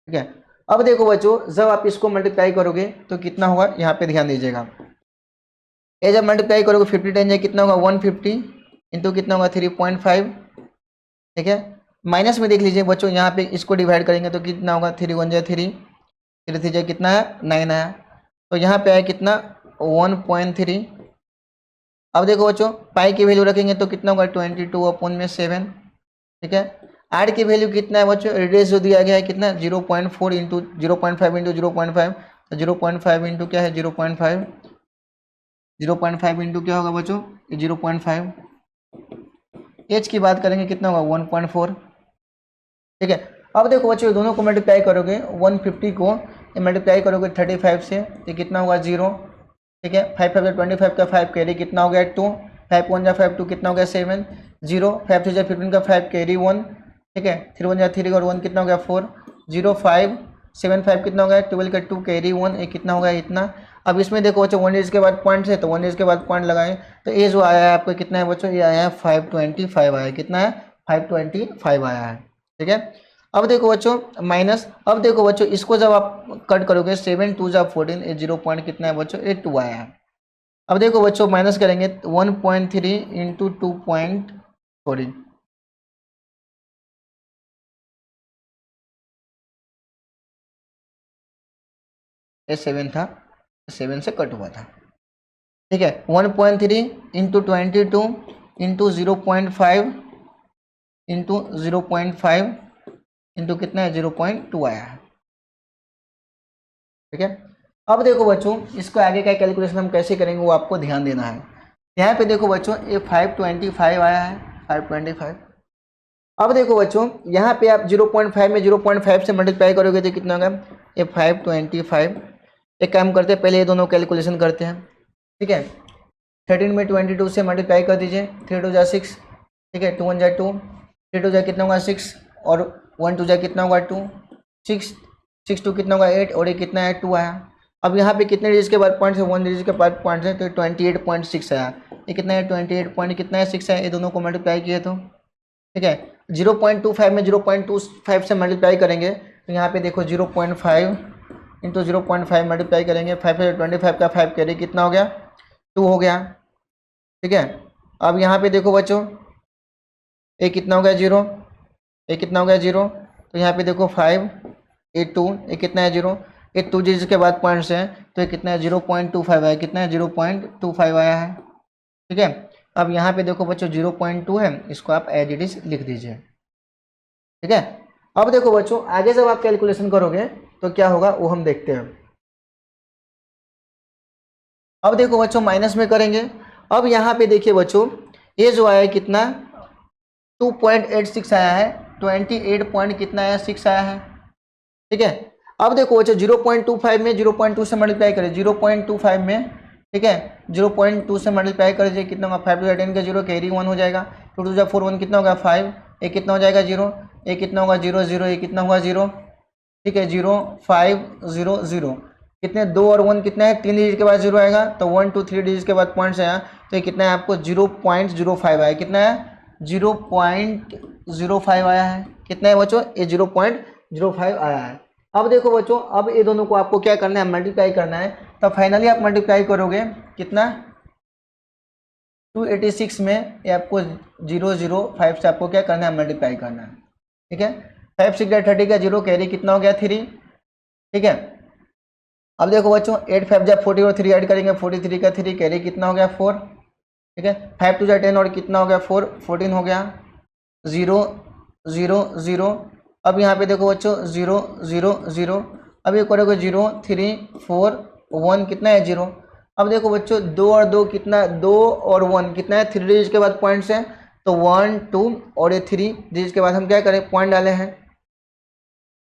ठीक है। अब देखो बच्चों जब आप इसको मल्टीप्लाई करोगे तो कितना होगा? यहाँ पे ध्यान दीजिएगा, ये जब मल्टीप्लाई करोगे 50 10 जाए कितना होगा? 150 इंटू कितना होगा? 3.5, ठीक है। माइनस में देख लीजिए बच्चों, यहाँ पे इसको डिवाइड करेंगे तो कितना होगा? 3 1 जाए 3, 3 3 जाए कितना है? 9 आया, तो यहाँ पे आया कितना? 1.3। अब देखो बच्चों पाई की वैल्यू रखेंगे तो कितना होगा? 22/7, ठीक है। आर की वैल्यू कितना है बच्चों? रेडियस जो दिया गया है कितना? 0.4 इंटू 0.5 इंटू 0.5, तो 0.5 इंटू क्या है? 0.5, 0.5 इंटू क्या होगा बच्चों? 0.5। एच की बात करेंगे कितना होगा? 1.4, ठीक है। अब देखो बच्चों दोनों को मल्टीप्लाई करोगे, 150 को मल्टीप्लाई करोगे 35 से, तो कितना होगा? 0, ठीक है। 5 5 25 का 5 कैरी कितना हो गया? 2, 5 1 5 2 कितना हो गया? 7, 0, 5 3 15 का 5 कैरी 1, ठीक है, 3 1 3 और 1 कितना हो गया? 4, 0 5 7 5 कितना हो गया? 12 का 2 कैरी 1, ये कितना हो गया? इतना। अब इसमें देखो बच्चों 1 डिजिट के बाद पॉइंट है, तो 1 डिजिट के बाद पॉइंट लगाएं, तो ये जो आया है आपको कितना है बच्चों? ये आया है 525 आया है, कितना है? 525 आया है, ठीक है। अब देखो बच्चों माइनस, अब देखो बच्चों इसको जब आप कट करोगे 7 2 जा 14, ये 0 पॉइंट कितना है बच्चों? 2 आया है। अब देखो बच्चों माइनस करेंगे 1.3 इंटू 2 पॉइंट, सॉरी, ये 7 था, 7 से कट हुआ था, ठीक है। 1.3 इंटू 22 इंटू 0.5 इंटू 0.5 इंटू कितना है? 0.2 आया है, ठीक है। अब देखो बच्चों इसको आगे का कैलकुलेशन हम कैसे करेंगे वो आपको ध्यान देना है। यहाँ पे देखो बच्चों ये 525 आया है, 525। अब देखो बच्चों यहाँ पे आप 0.5 में 0.5 से मल्टीप्लाई करोगे तो कितना होगा, ये 525। एक काम करते हैं, पहले ये दोनों कैलकुलेशन करते हैं, ठीक है। 13 में 22 से मल्टीप्लाई कर दीजिए, 3 2 जा 6, ठीक है, 2 1 जा 2, 3 2 जा कितना होगा 6, और 1 2 जा कितना होगा 2, 6 6 2 कितना होगा 8, और ये कितना है 2 आया। अब यहाँ पे कितने डिजिट के बाद पॉइंट्स है, 1 डिजिट के बाद पॉइंट्स है, तो 28.6 आया। ये कितना है 28 पॉइंट कितना है 6 है, ये दोनों को मल्टीप्लाई किए तो, ठीक है। 0.25 में 0.25 से मल्टीप्लाई करेंगे तो यहाँ पे देखो 0.5 इंटू 0.5 मल्टीप्लाई करेंगे, 5 से 25 का 5 कैरी कितना हो गया 2 हो गया, ठीक है। अब यहाँ पे देखो बच्चों ये कितना हो गया 0, ये कितना हो गया 0, तो यहाँ पे देखो 5 ये 2, ये कितना है 0, ये 2 डिजिट के बाद पॉइंट्स है तो ये कितना है 0.25 आया, कितना है 0.25 आया है, ठीक है। अब यहाँ पे देखो बच्चों 0.2 है, इसको आप एज इट इज लिख दीजिए, ठीक है। अब देखो बच्चों आगे जब आप कैलकुलेशन करोगे तो क्या होगा वो हम देखते हैं। अब देखो बच्चों माइनस में करेंगे। अब यहाँ पे देखिए बच्चों ये जो आया कितना 2.86 आया है, 28 पॉइंट कितना आया 6 आया है, ठीक है। अब देखो बच्चों 0.25 में 0.2 से मल्टीप्लाई करें, 0.25 में, ठीक है, 0.2 से मल्टीप्लाई कर दीजिए, कितना होगा 5 2 10 का 0, कैरी 1 हो जाएगा, 2 2 जा 4 1 कितना होगा 5, ये कितना हो जाएगा 0, ये कितना होगा 0 0, ये कितना होगा 0, ठीक है, 0 5 0 0, कितने 2 और 1 कितना है 3 डिजिट के बाद 0 आएगा, तो 1 2 3 डिजिट के बाद पॉइंट्स आया तो ये कितना है आपको 0.05 आया, कितना है 0.05 आया है, कितना है बच्चों ये 0.05 आया है। अब देखो बच्चों अब ये दोनों को आपको क्या करना है मल्टीप्लाई करना है, तो फाइनली आप मल्टीप्लाई करोगे कितना 286 में ये आपको 005 से आपको क्या करना है मल्टीप्लाई करना है, ठीक है। 5 6 30 का 0 कैरी कितना हो गया 3, ठीक है। अब देखो बच्चों 8 5 जा 40 और 3 ऐड करेंगे, 43 का 3 कैरी कितना हो गया 4, ठीक है। 5 2 जा 10 और कितना हो गया 4 14 हो गया, 0 0 0। अब यहाँ पे देखो बच्चों 0 0 0, अब ये करोगे 0 3 4 1 कितना है 0। अब देखो बच्चों 2 और 2 कितना 2 और 1 कितना है 3 डिजिट के बाद पॉइंट्स है, तो 1 2 और ये 3 डिजिट के बाद हम क्या करें पॉइंट डाले हैं,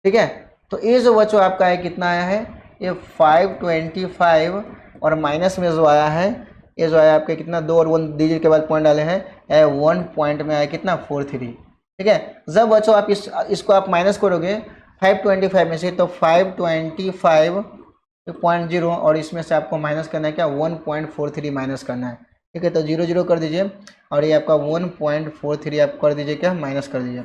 ठीक है। तो ये जो बच्चों आपका है कितना आया है ये 525, और माइनस में जो आया है ये जो आया आपके कितना 2 और 1 डिजिट के बाद पॉइंट डाले हैं 1 पॉइंट में आया कितना 43, ठीक है। जब बच्चों आप इसको आप माइनस करोगे 525 में से तो 525.0 और इसमें से आपको माइनस करना है क्या 1.43 माइनस करना है, ठीक है। तो 0 0 कर दीजिए और ये आपका 1.43 आप कर दीजिए क्या माइनस कर दीजिए।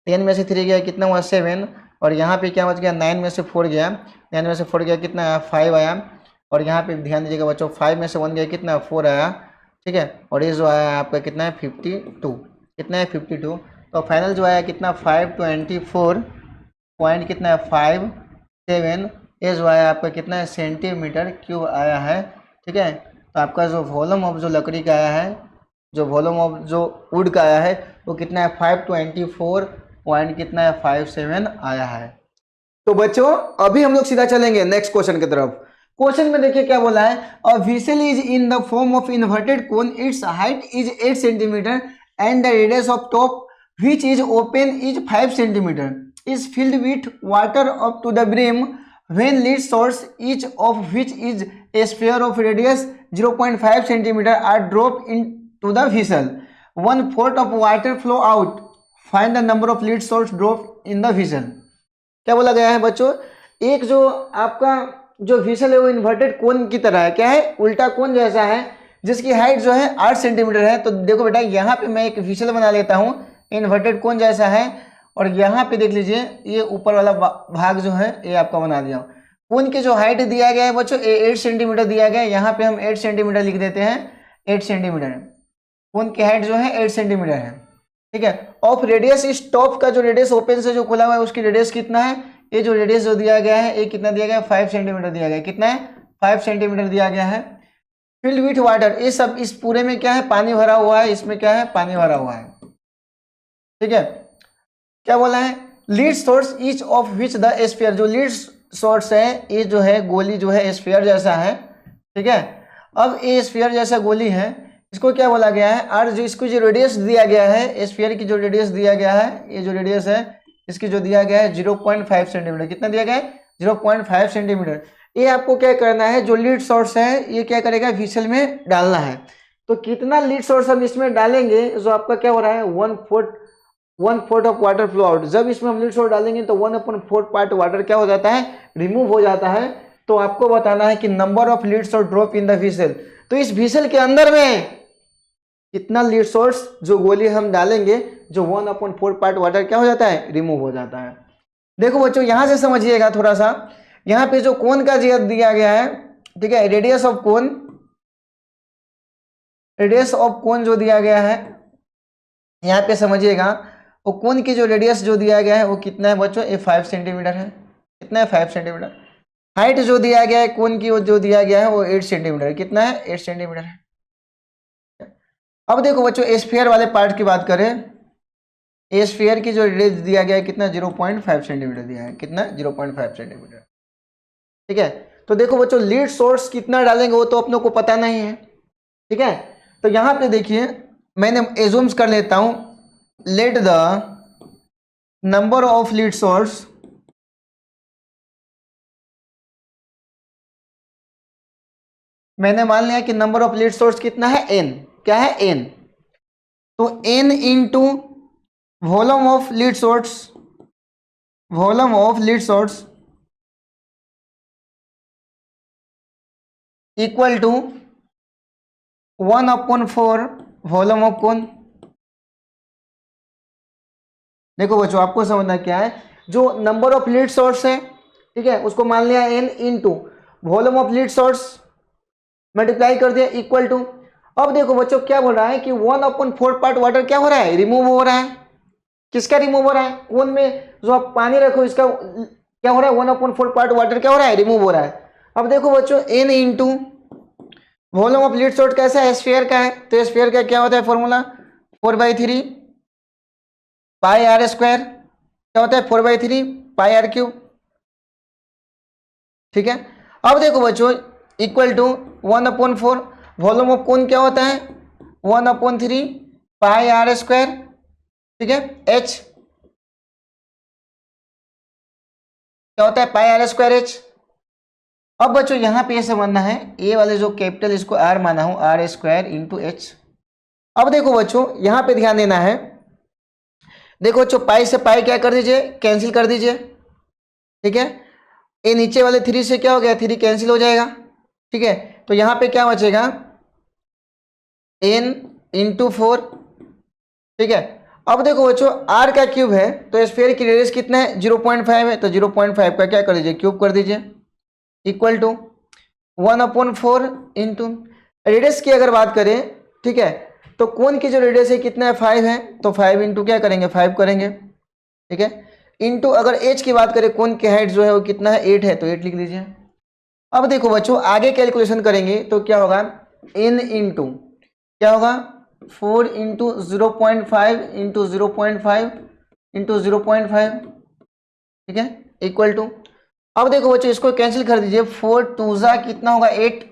10 में से 3 गया कितना हुआ 7, और यहाँ पे क्या बच गया 9 में से 4 गया, 9 में से 4 गया कितना आया 5 आया, और यहाँ पे ध्यान दीजिएगा बच्चों 5 में से 1 गया कितना 4 आया, ठीक है। और ये जो आया आपका कितना है 52, कितना है 52। तो फाइनल जो आया कितना 524 पॉइंट कितना है 57, ये जो आया आपका कितना है सेंटीमीटर क्यूब आया है, ठीक है। तो आपका जो वॉल्यूम ऑफ जो लकड़ी का आया है, जो वॉल्यूम ऑफ जो वुड का आया है वो कितना है 524 पॉइंट कितना है 57 आया है। तो बच्चों अभी हम लोग सीधा चलेंगे नेक्स्ट क्वेश्चन की तरफ। क्वेश्चन में देखिए क्या बोला है, a whistle is in the form of inverted cone, its height is 8 centimetre and the radius of top which is open is 5 centimeter is filled with water up to the brim when lid source each of which is a sphere of radius 0.5 centimeter are dropped into the vessel. 1/4 of water flow out. Find the number of lid source dropped in the vessel. क्या बोला गया है बच्चों, एक जो आपका जो whistle है वो इन्वर्टेड कोन की तरह है, क्या है उल्टा कोन जैसा है, जिसकी हाइट जो है 8 सेंटीमीटर है। तो देखो बेटा यहाँ पे मैं एक विसल बना लेता हूँ इन्वर्टेड कोन जैसा है, और यहाँ पे देख लीजिए ये ऊपर वाला भाग जो है ये आपका बना दिया। कोन की जो हाइट दिया गया है बच्चों 8 सेंटीमीटर दिया गया है, यहाँ पे हम 8 सेंटीमीटर लिख देते हैं, 8 सेंटीमीटर कोन की हाइट जो है 8 सेंटीमीटर है, ठीक है। ऑफ रेडियस इस टॉप का जो रेडियस ओपन से जो खुला हुआ है उसकी रेडियस कितना है, ये जो रेडियस जो दिया गया है ये कितना दिया गया है 5 सेंटीमीटर दिया गया है, कितना है 5 सेंटीमीटर दिया गया है। फिल्ड विथ वाटर, ये सब इस पूरे में क्या है पानी भरा हुआ है, इसमें क्या है पानी भरा हुआ है, ठीक है। क्या बोला है lead source each of which the sphere, जो लीड सोर्स है ये जो है गोली जो है स्फीयर जैसा है, ठीक है। अब ये स्फीयर जैसा गोली है इसको क्या बोला गया है, और जो इसको जो रेडियस दिया गया है, स्फीयर की जो रेडियस दिया गया है, ये जो रेडियस है इसकी जो दिया गया है 0.5 सेंटीमीटर। कितना दिया गया है? 0.5 सेंटीमीटर। ये आपको क्या करना है, जो लीड सोर्स है ये क्या करेगा, व्हीसल में डालना है। तो कितना लीड सोर्स हम इसमें डालेंगे, जो आपका क्या हो रहा है, 1/4 ऑफ वाटर फ्लो आउट। जब इसमें हम लीड सोर्स डालेंगे तो 1/4 पार्ट वाटर क्या हो जाता है, रिमूव हो जाता है। तो आपको बताना है कि number of lead source drop in the whistle. तो इस व्हीसल के अंदर में कितना लीड सोर्स जो गोली हम डालेंगे, जो 1/4 पार्ट वाटर क्या हो जाता है, रिमूव हो जाता है। देखो बच्चों यहां से समझिएगा थोड़ा सा, यहाँ पे जो कोन का दिया गया है, ठीक है, रेडियस ऑफ कोन जो दिया गया है, यहाँ पे समझिएगा, वो कोन की जो रेडियस जो दिया गया है वो कितना है बच्चों, ये 5 सेंटीमीटर है। कितना है, 5 सेंटीमीटर। हाइट जो दिया गया है कोन की, वो जो दिया गया है वो 8 सेंटीमीटर। कितना है, 8 सेंटीमीटर है। अब देखो बच्चों स्फीयर वाले पार्ट की बात करें, स्फीयर की जो रेडियस दिया गया है कितना, 0.5 सेंटीमीटर दिया है। कितना, 0.5 सेंटीमीटर। ठीक है, तो देखो बच्चों लीड सोर्स कितना डालेंगे वो तो अपनों को पता नहीं है। ठीक है, तो यहां पे देखिए मैंने एज्यूम्स कर लेता हूं, let the number of lead source मैंने मान लिया कि नंबर ऑफ लीड सोर्स कितना है, n। क्या है, n। तो n into volume of lead source equal to 1/4 volume of cone. देखो बच्चों आपको समझना क्या है, जो नंबर ऑफ लीड सोर्स है, ठीक है, उसको मान लिया n into volume of lead source multiply कर दिया इक्वल टू। अब देखो बच्चों क्या बोल रहा है कि 1/4 पार्ट वाटर क्या हो रहा है, रिमूव हो रहा है। किसका रिमूव हो रहा है, कोन में जो आप पानी रखो इसका क्या हो रहा है, 1/4 पार्ट वाटर क्या हो रहा है, रिमूव हो रहा है। अब देखो बच्चों n into volume of lead source कैसा है, स्फीयर का है, तो स्फीयर का क्या होता है फॉर्मूला, 4/3 पाई आर स्क्वायर। क्या होता है, 4/3 पाई आर क्यूब। ठीक है, अब देखो बच्चों equal to 1/4 volume of cone क्या होता है, 1/3 पाई आर स्क्वायर। ठीक है, h क्या होता है, पाई आर स्क्वायर h। अब बच्चों यहां पे ये समझना है, ए वाले जो कैपिटल इसको r माना हूं, आर स्क्वायर इंटू एच। अब देखो बच्चों यहां पे ध्यान देना है, देखो बच्चों पाई से पाई क्या कर दीजिए, कैंसिल कर दीजिए। ठीक है, ये नीचे वाले 3 से क्या हो गया, 3 कैंसिल हो जाएगा। ठीक है, तो यहां पे क्या बचेगा, n इंटू 4। ठीक है, अब देखो बच्चों r का क्यूब है तो स्फीयर की रेडियस कितना है, 0.5 है, तो 0.5 का क्या कर दीजिए, क्यूब कर दीजिए इक्वल टू 1/4 इंटू रेडियस की अगर बात करें, ठीक है, तो कोन की जो रेडियस है कितना है, 5 है, तो 5 इंटू क्या करेंगे, 5 करेंगे। ठीक है, इंटू अगर एच की बात करें, कोन की हाइट जो है वो कितना है, 8 है, तो 8 लिख लीजिए। अब देखो बच्चों आगे कैलकुलेशन करेंगे तो क्या होगा, n इंटू क्या होगा, 4 इंटू 0.5 इंटू 0.5 इंटू 0.5। ठीक है, इक्वल टू, अब देखो बच्चों इसको कैंसिल कर दीजिए, 4 2 जा कितना होगा, 8।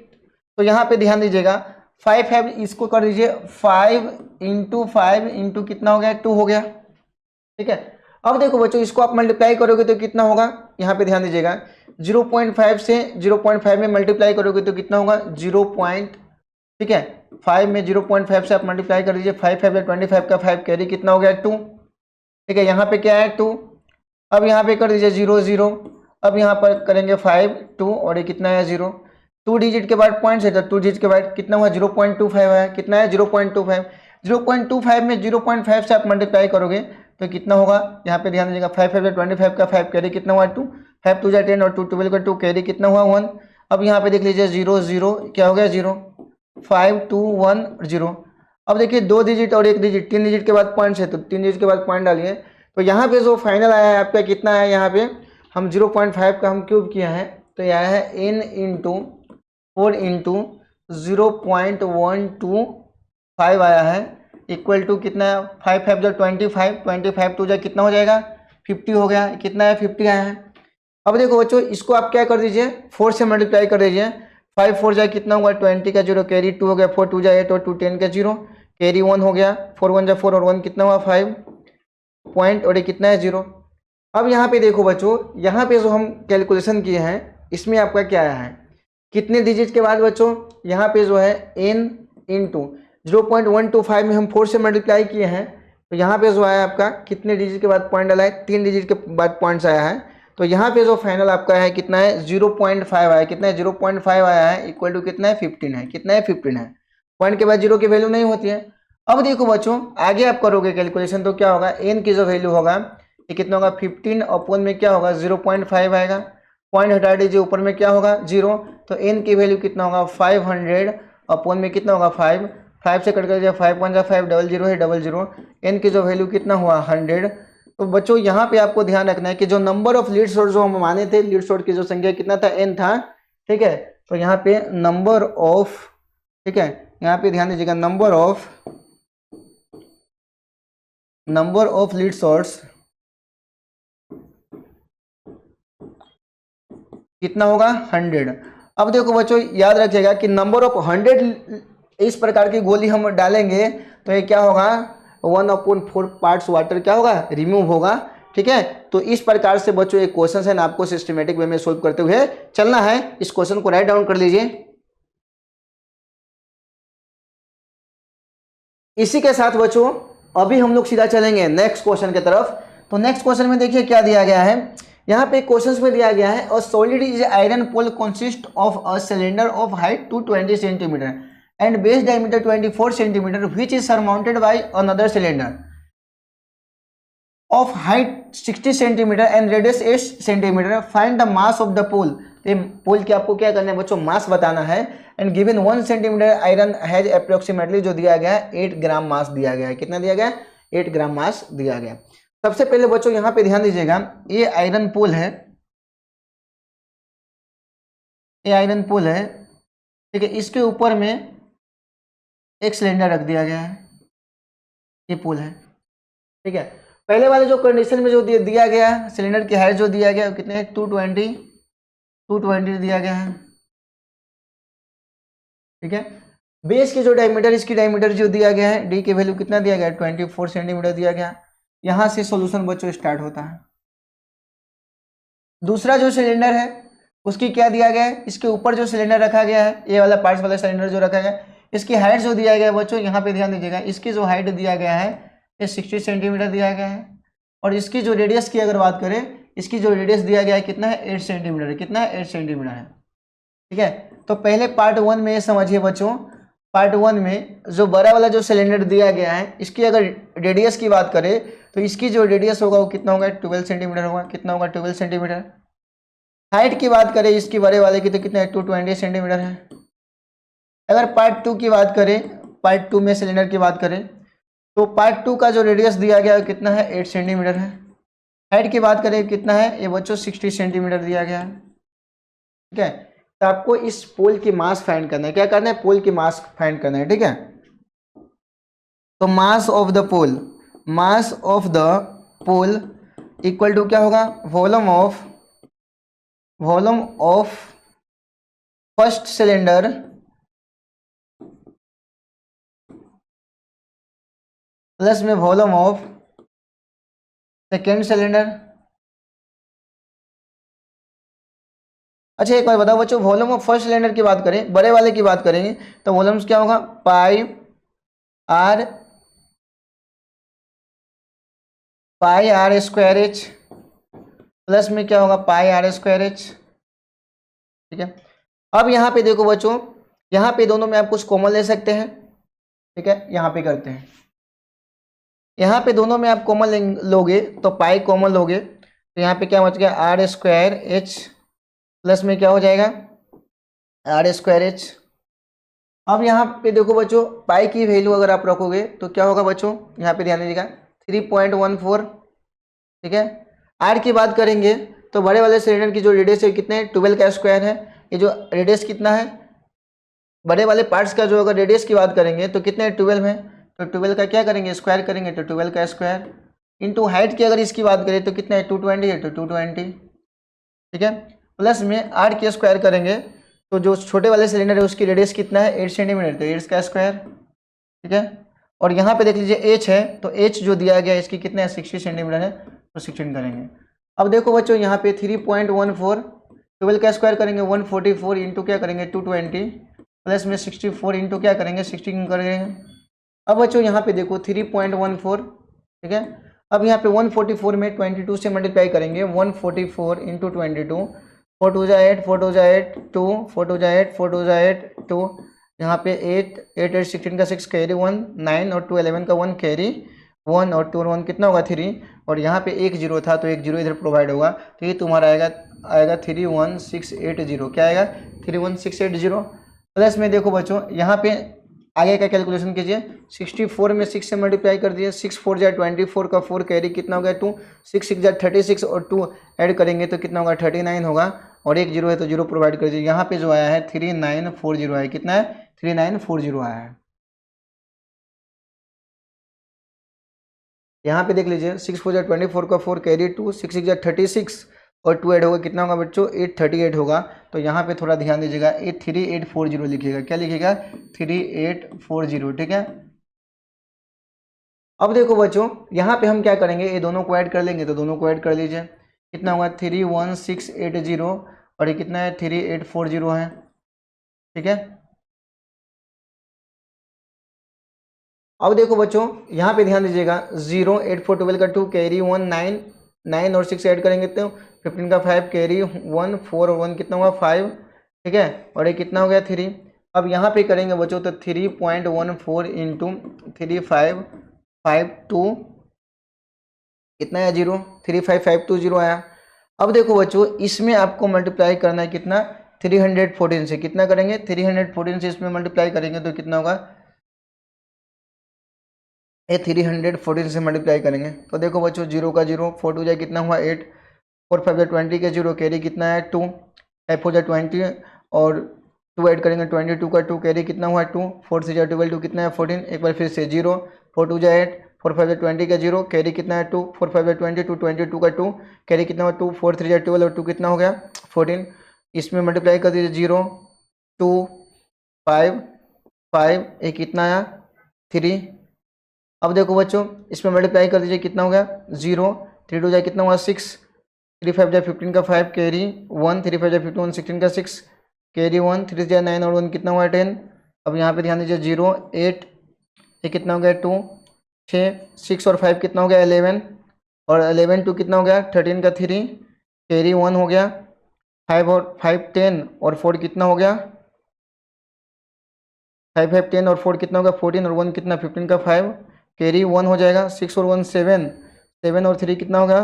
तो यहाँ पे ध्यान दीजिएगा 5 इसको कर दीजिए 5 इंटू कितना हो गया, 2 हो गया। ठीक है, अब देखो बच्चों इसको आप मल्टीप्लाई करोगे तो कितना होगा, यहाँ पे ध्यान दीजिएगा 0.5 से 0.5 में मल्टीप्लाई करोगे तो कितना होगा, 0. ठीक है, 5 में 0.5 से आप मल्टीप्लाई कर दीजिए, 5 5 25 का 5 कैरी कितना हो गया, 2। ठीक है, यहाँ पे क्या है, 2। अब यहाँ पे कर दीजिए 0 0। अब यहाँ पर करेंगे 5 2 और ये कितना है, 0। 2 डिजिट के बाद पॉइंट है, तो 2 डिजिट के बाद कितना हुआ, 0.25 है। कितना है, 0.25। 0.25 में 0.5 से आप मल्टीप्लाई करोगे तो कितना होगा, यहाँ पे ध्यान दीजिएगा 5 5 25 का 5 कैरी कितना हुआ, 2। 5 2 10 और 2 12 का 2 कैरी कितना हुआ, 1। अब यहाँ पे देख लीजिए 0 0 क्या हो गया, 0। 5 2 1 0। अब देखिए 2 डिजिट और 1 डिजिट, 3 डिजिट के बाद पॉइंट्स है, तो 3 डिजिट के बाद पॉइंट डालिए। तो यहाँ पे जो फाइनल आया है आपका कितना है, यहाँ पे हम 0.5 का हम क्यूब किया है, तो यह आया है n इंटू 4 इंटू 0.125 आया है इक्वल टू कितना है, 5 5 जो 25 25 टू जो कितना हो जाएगा, 50 हो गया। कितना है, 50 आया है। अब देखो बच्चों इसको आप क्या कर दीजिए, 4 से मल्टीप्लाई कर दीजिए। 5 4 जाए कितना होगा 20 का 0, कैरी 2 हो गया, 4 2 जाए 8 और 2 10 का 0, कैरी 1 हो गया, 4 1 जाए 4 और 1 कितना हुआ 5 पॉइंट, और ये कितना है 0। अब यहाँ पे देखो बच्चों, यहाँ पे जो हम कैलकुलेशन किए हैं इसमें आपका क्या आया है, कितने डिजिट के बाद बच्चों, यहाँ पे जो है n इंटू 0.125 में हम 4 से मल्टीप्लाई किए हैं, तो यहाँ पे जो आया आपका कितने डिजिट के बाद पॉइंट डाला है, 3 डिजिट के बाद पॉइंट्स आया है, तो यहाँ पे जो फाइनल आपका है कितना है 0.5 आया, कितना है 0.5 आया है, इक्वल टू कितना है 15 है, कितना है 15 है, पॉइंट के बाद 0 की वैल्यू नहीं होती है। अब देखो बच्चों आगे आप करोगे कैलकुलेशन तो क्या होगा, n की जो वैल्यू होगा ये कितना होगा 15 अपॉन में क्या होगा 0.5 आएगा, पॉइंट हटा दीजिए, ऊपर में क्या होगा 0, तो n की वैल्यू कितना होगा 500 अपॉन में कितना होगा 5, 5 से कट कर दिया 5 1 5 डबल 0 है डबल 0, n की जो वैल्यू कितना हुआ 100। तो बच्चों यहाँ पे आपको ध्यान रखना है कि जो नंबर ऑफ लीड सोर्स जो हम माने थे, लीड सोर्स की जो संख्या कितना था n था, ठीक है, तो यहाँ पे नंबर ऑफ, ठीक है, यहाँ पे ध्यान दीजिएगा नंबर ऑफ लीड सोर्स कितना होगा 100। अब देखो बच्चों याद रखिएगा कि नंबर ऑफ 100 इस प्रकार की गोली हम डालेंगे तो ये क्या होगा 1/4 पार्ट्स वाटर क्या होगा रिमूव होगा, ठीक है। तो इस प्रकार से बच्चों एक क्वेश्चन है ना, आपको सिस्टमेटिक वे में सोल्व करते हुए चलना है। इस क्वेश्चन को राइट डाउन कर लीजिए। इसी के साथ बच्चों अभी हम लोग सीधा चलेंगे नेक्स्ट क्वेश्चन की तरफ। तो नेक्स्ट क्वेश्चन में देखिए क्या दिया गया है, यहाँ पे क्वेश्चन में दिया गया है a solid is iron pole consist of a cylinder of height 220 centimetre and base diameter 24 centimetre which is surmounted by another cylinder of height 60 centimetre and radius 8 centimetre, find the mass of the pole. Pole की आपको क्या करना है बच्चों mass बताना है। And given 1 centimetre iron has approximately जो दिया गया है 8 ग्राम मास दिया गया है। कितना दिया गया 8 ग्राम मास दिया गया। सबसे पहले बच्चों यहाँ पे ध्यान दीजिएगा, ये आयरन पोल है, ये आयरन पोल है, ठीक है, इसके ऊपर में एक सिलेंडर रख दिया गया है, ये पोल है, ठीक है। पहले वाले जो कंडीशन में जो दिया गया है सिलेंडर की हाइट जो दिया गया है कितने 220 दिया गया है, ठीक है। बेस की जो डायमीटर, इसकी डायमीटर जो दिया गया है डी की वैल्यू कितना दिया गया 24 सेंटीमीटर दिया गया। यहाँ से सॉल्यूशन बच्चों स्टार्ट होता है। दूसरा जो सिलेंडर है उसकी क्या दिया गया है, इसके ऊपर जो सिलेंडर रखा गया है ये वाला पार्ट्स वाला सिलेंडर जो रखा गया है, इसकी हाइट जो दिया गया है बच्चों यहाँ पे ध्यान दीजिएगा, इसकी जो हाइट दिया गया है ये 60 सेंटीमीटर दिया गया है। और इसकी जो रेडियस की अगर बात करें, इसकी जो रेडियस दिया गया है कितना है 8 सेंटीमीटर, कितना है 8 सेंटीमीटर है, ठीक है। तो पहले पार्ट 1 में ये समझिए बच्चों, पार्ट 1 में जो बड़ा वाला जो सिलेंडर दिया गया है इसकी अगर रेडियस की बात करें तो इसकी जो रेडियस होगा वो कितना होगा 12 सेंटीमीटर होगा, कितना होगा 12 सेंटीमीटर। हाइट की बात करें इसकी बड़े वाले की तो कितना है 220 सेंटीमीटर है। अगर पार्ट 2 की बात करें, पार्ट 2 में सिलेंडर की बात करें तो पार्ट 2 का जो रेडियस दिया गया है कितना है 8 सेंटीमीटर है। हाइट की बात करें कितना है ये बच्चों 60 सेंटीमीटर दिया गया है, ठीक है। तो आपको इस पोल की मास फाइंड करना है, क्या करना है पोल की मास फाइंड करना है, ठीक है। तो mass of the pole, mass of the pole equal to क्या होगा volume of first cylinder plus में वॉल्यूम ऑफ सेकेंड सिलेंडर। अच्छा एक बार बताओ बच्चों, वॉल्यूम ऑफ फर्स्ट सिलेंडर की बात करें, बड़े वाले की बात करेंगे तो वॉल्यूम्स क्या होगा पाई आर स्क्वायर एच प्लस में क्या होगा पाई आर स्क्वायर एच, ठीक है। अब यहाँ पे देखो बच्चों, यहाँ पे दोनों में आप कुछ कॉमन ले सकते हैं, ठीक है। यहाँ पे करते हैं, यहाँ पे दोनों में आप कॉमन लोगे तो पाई कॉमन लोगे तो यहाँ पे क्या बच गया आर स्क्वायर एच प्लस में क्या हो जाएगा आर स्क्वायर एच। अब यहाँ पे देखो बच्चों पाई की वैल्यू अगर आप रखोगे तो क्या होगा बच्चों, यहाँ पे ध्यान दीजिएगा 3.14, ठीक है। आर की बात करेंगे तो बड़े वाले सिलेंडर की जो रेडियस है कितने 12 का स्क्वायर है, ये जो रेडियस कितना है बड़े वाले पार्ट्स का जो अगर रेडियस की बात करेंगे तो कितने 12 है, तो 12 का क्या करेंगे स्क्वायर करेंगे तो 12 का स्क्वायर इंटू हाइट की अगर इसकी बात करें तो कितना है 220 है तो 220, ठीक है। प्लस में आर की स्क्वायर करेंगे तो जो छोटे वाले सिलेंडर है उसकी रेडियस कितना है 8 सेंटीमीटर, तो 8 का स्क्वायर, ठीक है। और यहाँ पे देख लीजिए एच है, तो एच जो दिया गया है इसकी कितना है 60 सेंटीमीटर है, तो 16 करेंगे। अब देखो बच्चों यहाँ पे 3.14, 12 का स्क्वायर करेंगे 144 इंटू क्या करेंगे 220 प्लस में 64 इंटू क्या करेंगे 16 करेंगे। अब बच्चों यहाँ पे देखो 3.14, ठीक है। अब यहाँ पे 144 में 22 से मल्टीप्लाई करेंगे, 144 इंटू 22, 4 2 जा 8, 4 2 जा 8 2, 4 2 जा 8, 4 2 जा 8 2, यहाँ पे 8 8 8 16 का 6 कैरी 1, 9 और 2 11 का 1 कैरी 1 और 2 और 1 कितना होगा 3, और यहाँ पे एक जीरो था तो एक जीरो इधर प्रोवाइड होगा, तो ये तुम्हारा आएगा 31680, क्या आएगा 31680। प्लस में देखो बच्चों यहाँ पे आगे का कैलकुलेशन कीजिए, 64 में 6 से मल्टीप्लाई कर दिए, 6 4 जा 24 का 4 कैरी कितना हो गया 2, 6 6 जा 36 और 2 ऐड करेंगे तो कितना होगा 39 होगा, और एक जीरो है तो जीरो प्रोवाइड कर दीजिए। यहाँ पे जो आया है 3940 है, कितना है 3940 आया है। यहाँ पे देख लीजिए 6 4 जा 24 का 4 कैरी 2, 6 6 जा 36 और 2 ऐड होगा कितना होगा बच्चों 838 होगा। तो यहाँ पे थोड़ा ध्यान दीजिएगा, 83840 लिखिएगा, क्या लिखिएगा 3840, ठीक है। अब देखो बच्चों यहाँ पे हम क्या करेंगे, ये दोनों को ऐड कर लेंगे, तो दोनों को ऐड कर लीजिए, कितना होगा 31680 और ये कितना है 3840 है, ठीक है। अब देखो बच्चों यहाँ पे ध्यान दीजिएगा, 0 8 4 12 का 2 कैरी 1 9 9 और 6 ऐड करेंगे तो 15 का 5 कैरी 1 4 और 1 कितना हुआ 5, ठीक है, और ये कितना हो गया 3। अब यहाँ पे करेंगे बच्चों तो 3.14 इंटू 3552 कितना है 0, 35520 आया। अब देखो बच्चों इसमें आपको मल्टीप्लाई करना है कितना 314 से, कितना करेंगे 314 से इसमें मल्टीप्लाई करेंगे तो कितना होगा, ये 314 से मल्टीप्लाई करेंगे तो देखो बच्चों 0 का 0, 4 2 जाए कितना हुआ 8, 4 5 20 के 0 कैरी कितना है 2, 5 4 20 और 2 ऐड करेंगे 22 का 2 कैरी कितना हुआ 2, 4 से 12 2 कितना है 14, एक बार फिर से 0, 4 2 जाए 8, 4 5 20 का 0 कैरी कितना है 2, 4 5 22 22 का 2 कैरी कितना हुआ 2, 4 3 12 और 2 कितना हो गया 14, इसमें मल्टीप्लाई कर दीजिए 0 2 5 5 एक कितना आया 3। अब देखो बच्चों इसमें मल्टीप्लाई कर दीजिए कितना हो गया 0, 3 2 जाए कितना हुआ 6, 3 5 जाए 15 का 5 कैरी 1, 3 5 जाए 51 16 का 6 कैरी 1, 3 जाए 9 और 1 कितना हुआ 10। अब यहाँ पे ध्यान दीजिए 0 8 ये कितना हो गया 2 6 6 और 5 कितना हो गया 11 और 11 2 कितना हो गया 13 का 3 कैरी 1 हो गया 5 और 5 10 और 4 कितना हो गया 5 5 10 और 4 कितना होगा 14 और 1 कितना 15 का 5 कैरी 1 हो जाएगा 6 और 1 7 7 और 3 कितना होगा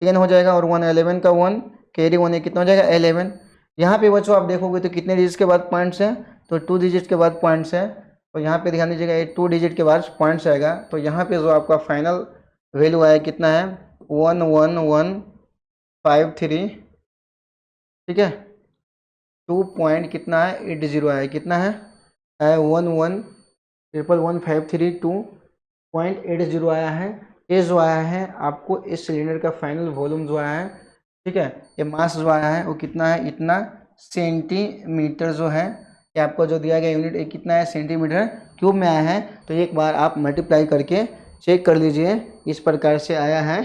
10 हो जाएगा और 1 11 का 1 कैरी 1 है कितना हो जाएगा 11। यहाँ पे बच्चों आप देखोगे तो कितने डिजिट के बाद पॉइंट्स हैं, तो 2 डिजिट के बाद पॉइंट्स हैं, तो यहाँ पे ध्यान दीजिएगा 2 डिजिट के बाद पॉइंट्स आएगा। तो यहाँ पे जो आपका फाइनल वैल्यू आया कितना है 11153, ठीक है। 2 पॉइंट कितना है 80 आया, कितना है 1111532.80 आया है। ये जो आया है आपको इस सिलेंडर का फाइनल वॉल्यूम जो आया है, ठीक है, ये मास जो आया है वो कितना है इतना सेंटीमीटर जो है, ये आपको जो दिया गया यूनिट एक कितना है सेंटीमीटर क्यूब में आया है। तो एक बार आप मल्टीप्लाई करके चेक कर लीजिए, इस प्रकार से आया है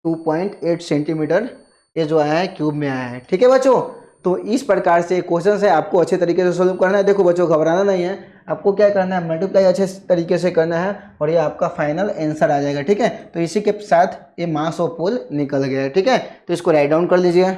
2.8 सेंटीमीटर, ये जो आया है क्यूब में आया है, ठीक है बच्चों। तो इस प्रकार से क्वेश्चन है आपको अच्छे तरीके से सोल्व करना है। देखो बच्चों घबराना नहीं है, आपको क्या करना है मल्टीप्लाई अच्छे तरीके से करना है और ये आपका फाइनल आंसर आ जाएगा, ठीक है। तो इसी के साथ ये मास ऑफ पोल निकल गया है, ठीक है। तो इसको राइट डाउन कर लीजिए।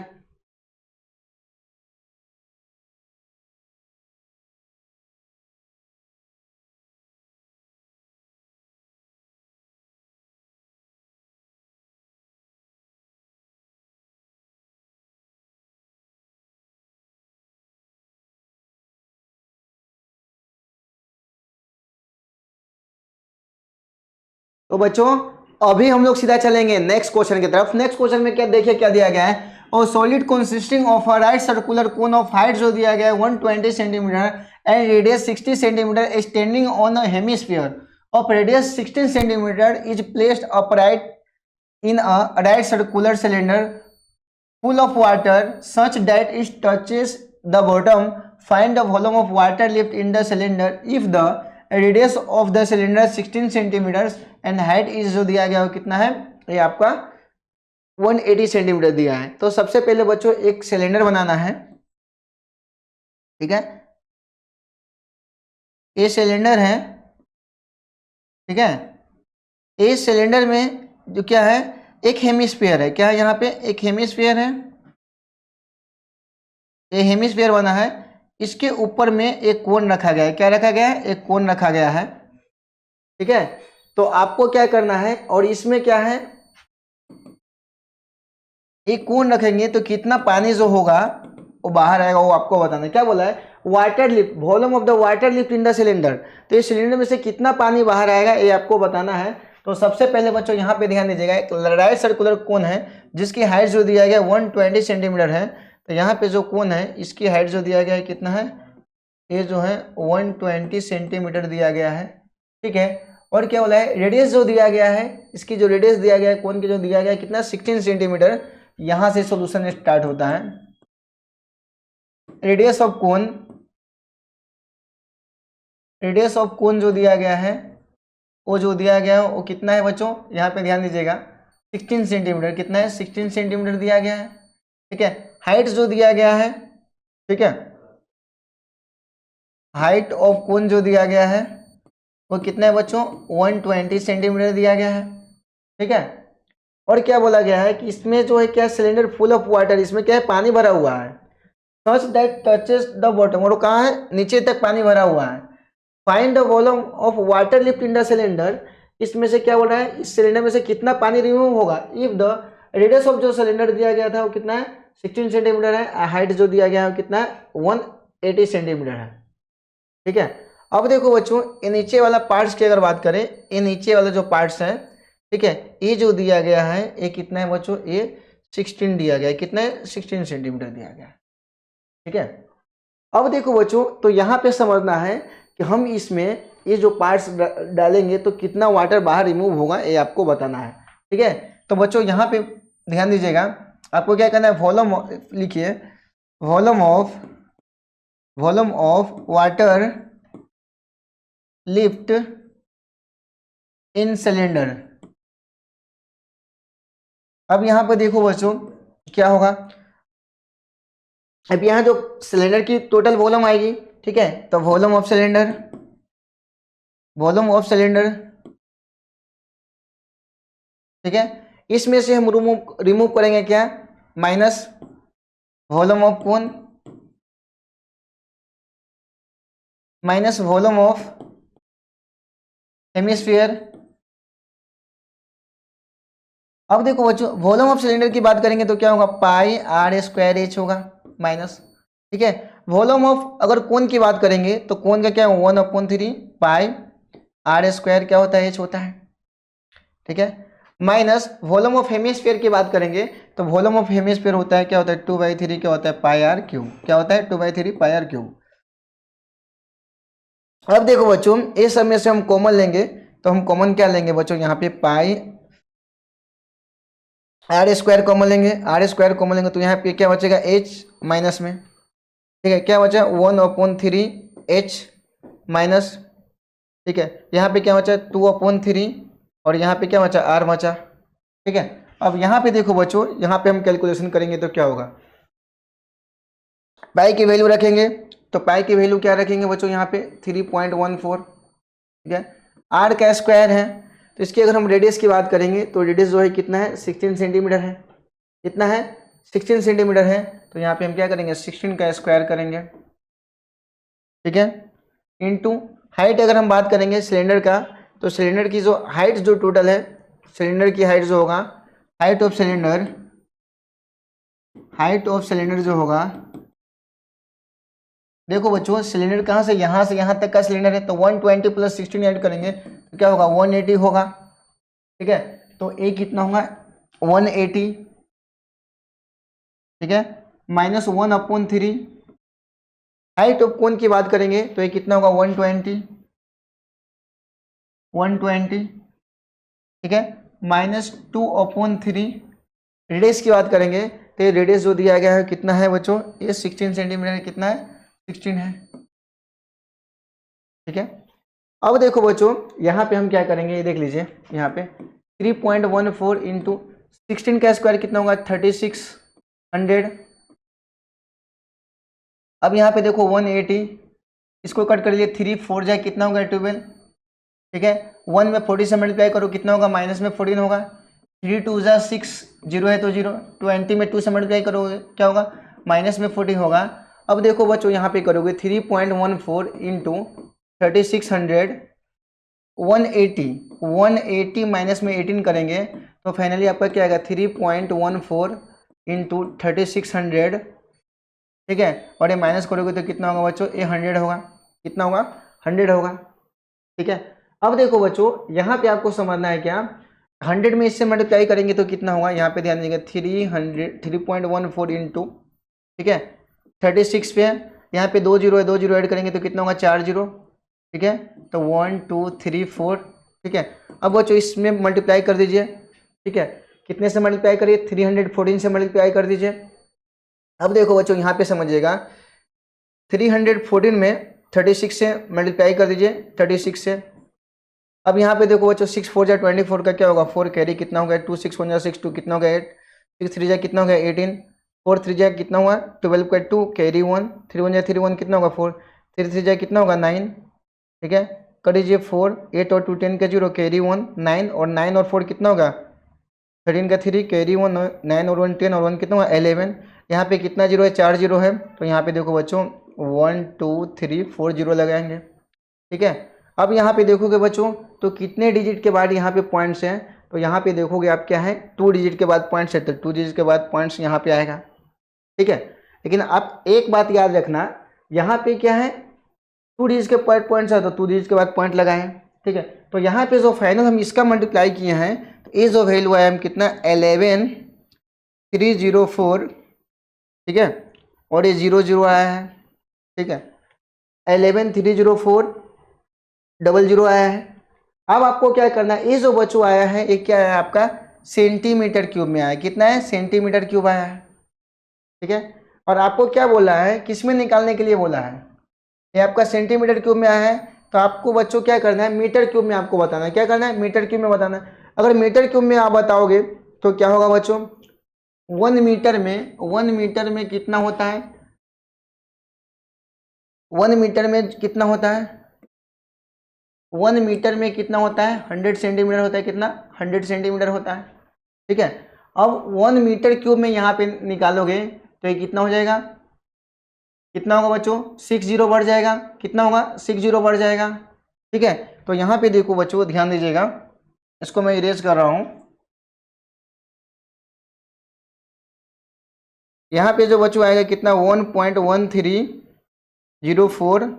तो बच्चों अभी हम लोग सीधा चलेंगे नेक्स्ट क्वेश्चन की तरफ। नेक्स्ट क्वेश्चन में क्या देखिए क्या दिया गया है, और solid consisting of a right circular cone of height जो दिया गया है 120 centimetre and radius 60 centimetre standing on a hemisphere of radius 16 centimetre is placed upright in a right circular cylinder full of water such that it touches the bottom. Find the volume of water left in the cylinder if the radius of the cylinder 16 centimetre and height is जो दिया गया हो कितना है, ये आपका 180 centimetre दिया है। तो सबसे पहले बच्चों एक सिलेंडर बनाना है, ठीक है, ये सिलेंडर है, ठीक है। इस सिलेंडर में जो क्या है, एक हेमिस्फीयर है, क्या है यहाँ पे, एक हेमिस्फीयर है, ये हेमिस्फीयर बना है, इसके ऊपर में एक कोन रखा गया है, क्या रखा गया है, एक कोन रखा गया है, ठीक है। तो आपको क्या करना है, और इसमें क्या है, एक कोन रखेंगे तो कितना पानी जो होगा वो बाहर आएगा, वो आपको बताना है। क्या बोला है, water lift, volume of the water lift in the cylinder, तो इस सिलेंडर में से कितना पानी बाहर आएगा ये आपको बताना है। तो सबसे पहले बच्चों यहाँ पे ध्यान दीजिएगा, एक राइट सर्कुलर कोन है जिसकी हाइट जो दिया गया 120 सेंटीमीटर है। तो यहाँ पे जो कोन है इसकी हाइट जो दिया गया है कितना है, ये जो है 120 सेंटीमीटर दिया गया है, ठीक है। और क्या बोला है, रेडियस जो दिया गया है, इसकी जो रेडियस दिया गया है कोन की जो दिया गया है कितना, 16 सेंटीमीटर। यहाँ से सॉल्यूशन स्टार्ट होता है। Radius of cone, radius of cone जो दिया गया है वो जो दिया गया है वो कितना है बच्चों, यहाँ पे ध्यान दीजिएगा, 16 सेंटीमीटर, कितना है, 16 सेंटीमीटर दिया गया है, ठीक है। हाइट जो दिया गया है, ठीक है, हाइट ऑफ कोन जो दिया गया है वो कितना है बच्चों, 120 सेंटीमीटर दिया गया है, ठीक है। और क्या बोला गया है कि इसमें जो है क्या, सिलेंडर फुल ऑफ वाटर, इसमें क्या है, पानी भरा हुआ है, such that touches the bottom, और कहाँ है, नीचे तक पानी भरा हुआ है। Find the volume of water lift in the cylinder, इसमें से क्या बोल रहा है, इस सिलेंडर में से कितना पानी रिमूव होगा इफ द रेडियस ऑफ जो सिलेंडर दिया गया था वो कितना है, 16 सेंटीमीटर है, हाइट जो दिया गया है वो कितना है, 180 सेंटीमीटर है, ठीक है। अब देखो बच्चों, ये नीचे वाला पार्ट्स की अगर बात करें, ये नीचे वाला जो पार्ट्स है, ठीक है, ये जो दिया गया है ये कितना है बच्चों, ये 16 दिया गया है, कितना है, 16 सेंटीमीटर दिया गया है, ठीक है। अब देखो बच्चों, तो यहाँ पे समझना है कि हम इसमें ये जो पार्ट्स डालेंगे तो कितना वाटर बाहर रिमूव होगा ये आपको बताना है, ठीक है। तो बच्चों यहाँ पे ध्यान दीजिएगा, आपको क्या करना है, वॉल्यूम लिखिए, volume of water lift in cylinder. अब यहाँ पर देखो बच्चों क्या होगा, अब यहाँ जो सिलेंडर की टोटल वॉल्यूम आएगी, ठीक है, तो volume of cylinder, volume of cylinder, ठीक है, इसमें से हम रिमूव करेंगे क्या, minus volume of cone, minus volume of hemisphere. अब देखो बच्चों, वॉल्यूम ऑफ सिलेंडर की बात करेंगे तो क्या होगा, पाई आर स्क्वायर एच होगा माइनस, ठीक है। वॉल्यूम ऑफ अगर कोन की बात करेंगे तो कोन का क्या है, 1/3 पाई आर स्क्वायर क्या होता है, एच होता है, ठीक है। माइनस वॉल्यूम ऑफ हेमिस्फीयर की बात करेंगे तो वॉल्यूम ऑफ हेमिस्फीयर होता है क्या होता है, 2/3 क्या होता है, पाई आर क्यूब, क्या होता है, 2/3 पाई आर क्यूब। अब देखो बच्चों, इस सब में से हम कॉमन लेंगे तो हम कॉमन क्या लेंगे बच्चों, यहाँ पे पाई आर स्क्वायर कॉमन लेंगे, आर स्क्वायर कॉमन लेंगे तो यहाँ पे क्या बचेगा, एच माइनस में, ठीक है, क्या बचा 1/3 एच माइनस, ठीक है। यहाँ पे क्या बचा 2/3 और यहाँ पे क्या बचा आर बचा, ठीक है। अब यहाँ पे देखो बच्चों, यहाँ पे हम कैलकुलेशन करेंगे तो क्या होगा, पाई की वैल्यू रखेंगे तो पाई की वैल्यू क्या रखेंगे बच्चों, यहाँ पे 3.14, ठीक है। आर का स्क्वायर है तो इसकी अगर हम रेडियस की बात करेंगे तो रेडियस जो है कितना है, 16 सेंटीमीटर है, कितना है, 16 सेंटीमीटर है। तो यहाँ पे हम क्या करेंगे, 16 का स्क्वायर करेंगे, ठीक है, इनटू हाइट अगर हम बात करेंगे सिलेंडर का तो सिलेंडर की जो हाइट जो टोटल है, सिलेंडर की हाइट जो होगा, height of cylinder, height of cylinder जो होगा, देखो बच्चों सिलेंडर कहाँ से यहाँ तक का सिलेंडर है तो 120 + 16 ऐड करेंगे तो क्या होगा, 180 होगा, ठीक है। तो ए कितना होगा, 180, ठीक है, माइनस 1/3, हाइट ऑफ कोन की बात करेंगे तो ये कितना होगा, 120, ठीक है, माइनस 2/3, रेडियस की बात करेंगे तो ये रेडियस जो दिया गया है कितना है बच्चों, ये 16 सेंटीमीटर कितना है, 16 है। ठीक है, अब देखो बच्चों यहाँ पे हम क्या करेंगे, ये देख लीजिए यहाँ पे 3.14 इंटू 16 का स्क्वायर कितना होगा 3600। अब यहाँ पे देखो 180, इसको कट कर लिए 3 4 जाए कितना होगा 12। ठीक है, 1 में 40 से मल्टीप्लाई करो कितना होगा, माइनस में 14 होगा। 3 2 जा 6, 0 है तो 0, 20 में 2 से मल्टीप्लाई करोगे क्या होगा, माइनस में 14 होगा। अब देखो बच्चों यहाँ पे करोगे 3.14 इंटू 3600, 180 माइनस में 18 करेंगे तो फाइनली आपका क्या आएगा 3.14 इंटू 3600। ठीक है, और ये माइनस करोगे तो कितना होगा बच्चों, ये 100 होगा, कितना होगा 100 होगा। ठीक है, अब देखो बच्चों यहाँ पे आपको समझना है क्या, 100 में इससे मल्टीप्लाई करेंगे तो कितना होगा, यहाँ पे ध्यान दीजिएगा 3.14 इंटू, ठीक है 36 पे यहाँ पे 2 जीरो है, 2 जीरो ऐड करेंगे तो कितना होगा 4 जीरो। ठीक है, तो 1 2 3 4। ठीक है, अब बच्चों इसमें मल्टीप्लाई कर दीजिए। ठीक है, कितने से मल्टीप्लाई करिए, 314 से मल्टीप्लाई कर दीजिए। अब देखो बच्चों यहाँ पे समझिएगा 314 में 36 से मल्टीप्लाई कर दीजिए, 36 से। अब यहाँ पे देखो बच्चों 6 4 जा 24 का क्या होगा 4 कैरी कितना होगा 2 6 1 जा 6 2 कितना होगा 8, 6 3 जा कितना होगा 18, 4 3 जा कितना हुआ 12 का 2 कैरी 1, 3 1 जा 3 1 कितना होगा 4, 3 3 जा कितना होगा 9। ठीक है, कर दीजिए 4 8 और 2 10 का 0 कैरी 1 9, और 9 और 4 कितना होगा 13 का 3 कैरी 1 9 और 1 10 और 1 कितना होगा 11। यहाँ पे कितना जीरो है 4 जीरो है, तो यहाँ पे देखो बच्चों 1 2 3 4 जीरो लगाएंगे। ठीक है, अब यहाँ पे देखोगे बच्चों तो कितने डिजिट के बाद यहाँ पे पॉइंट्स हैं, तो यहाँ पे देखोगे आप क्या है 2 डिजिट के बाद पॉइंट्स है, तो 2 डिजिट के बाद पॉइंट्स यहाँ पे आएगा। ठीक है, लेकिन आप एक बात याद रखना, यहाँ पे क्या है 2 डिजिट के बाद पॉइंट्स है तो 2 डिजिट के बाद पॉइंट लगाएं। ठीक है, तो यहाँ पे जो फाइनल हम इसका मल्टीप्लाई किए हैं तो ये जो वैल्यू आया हम कितना 11304। ठीक है, और ये 0 0 आया है। ठीक है, 11304 00 आया है। अब आपको क्या करना है, ये जो बच्चों आया है ये क्या है आपका सेंटीमीटर क्यूब में आया है, कितना है सेंटीमीटर क्यूब आया है। ठीक है, और आपको क्या बोला है, किस में निकालने के लिए बोला है, ये आपका सेंटीमीटर क्यूब में आया है, तो आपको बच्चों क्या करना है मीटर क्यूब में आपको बताना है, क्या करना है मीटर क्यूब में बताना है। अगर मीटर क्यूब में आप बताओगे तो क्या होगा बच्चों 1 मीटर में कितना होता है, 1 मीटर में कितना होता है, 1 मीटर में कितना होता है 100 सेंटीमीटर होता है, कितना 100 सेंटीमीटर होता है। ठीक है, अब 1 मीटर क्यूब में यहाँ पे निकालोगे तो ये कितना हो जाएगा, कितना होगा बच्चों 6 जीरो बढ़ जाएगा, कितना होगा 6 जीरो बढ़ जाएगा। ठीक है, तो यहाँ पे देखो बच्चों ध्यान दीजिएगा, इसको मैं इरेज कर रहा हूँ। यहाँ पे जो बच्चों आएगा कितना 1.1304,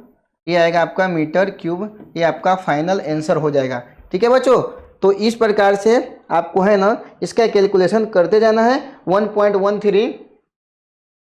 ये आएगा आपका मीटर क्यूब, ये आपका फाइनल आंसर हो जाएगा। ठीक है बच्चों, तो इस प्रकार से आपको है ना इसका कैलकुलेशन करते जाना है। 1.13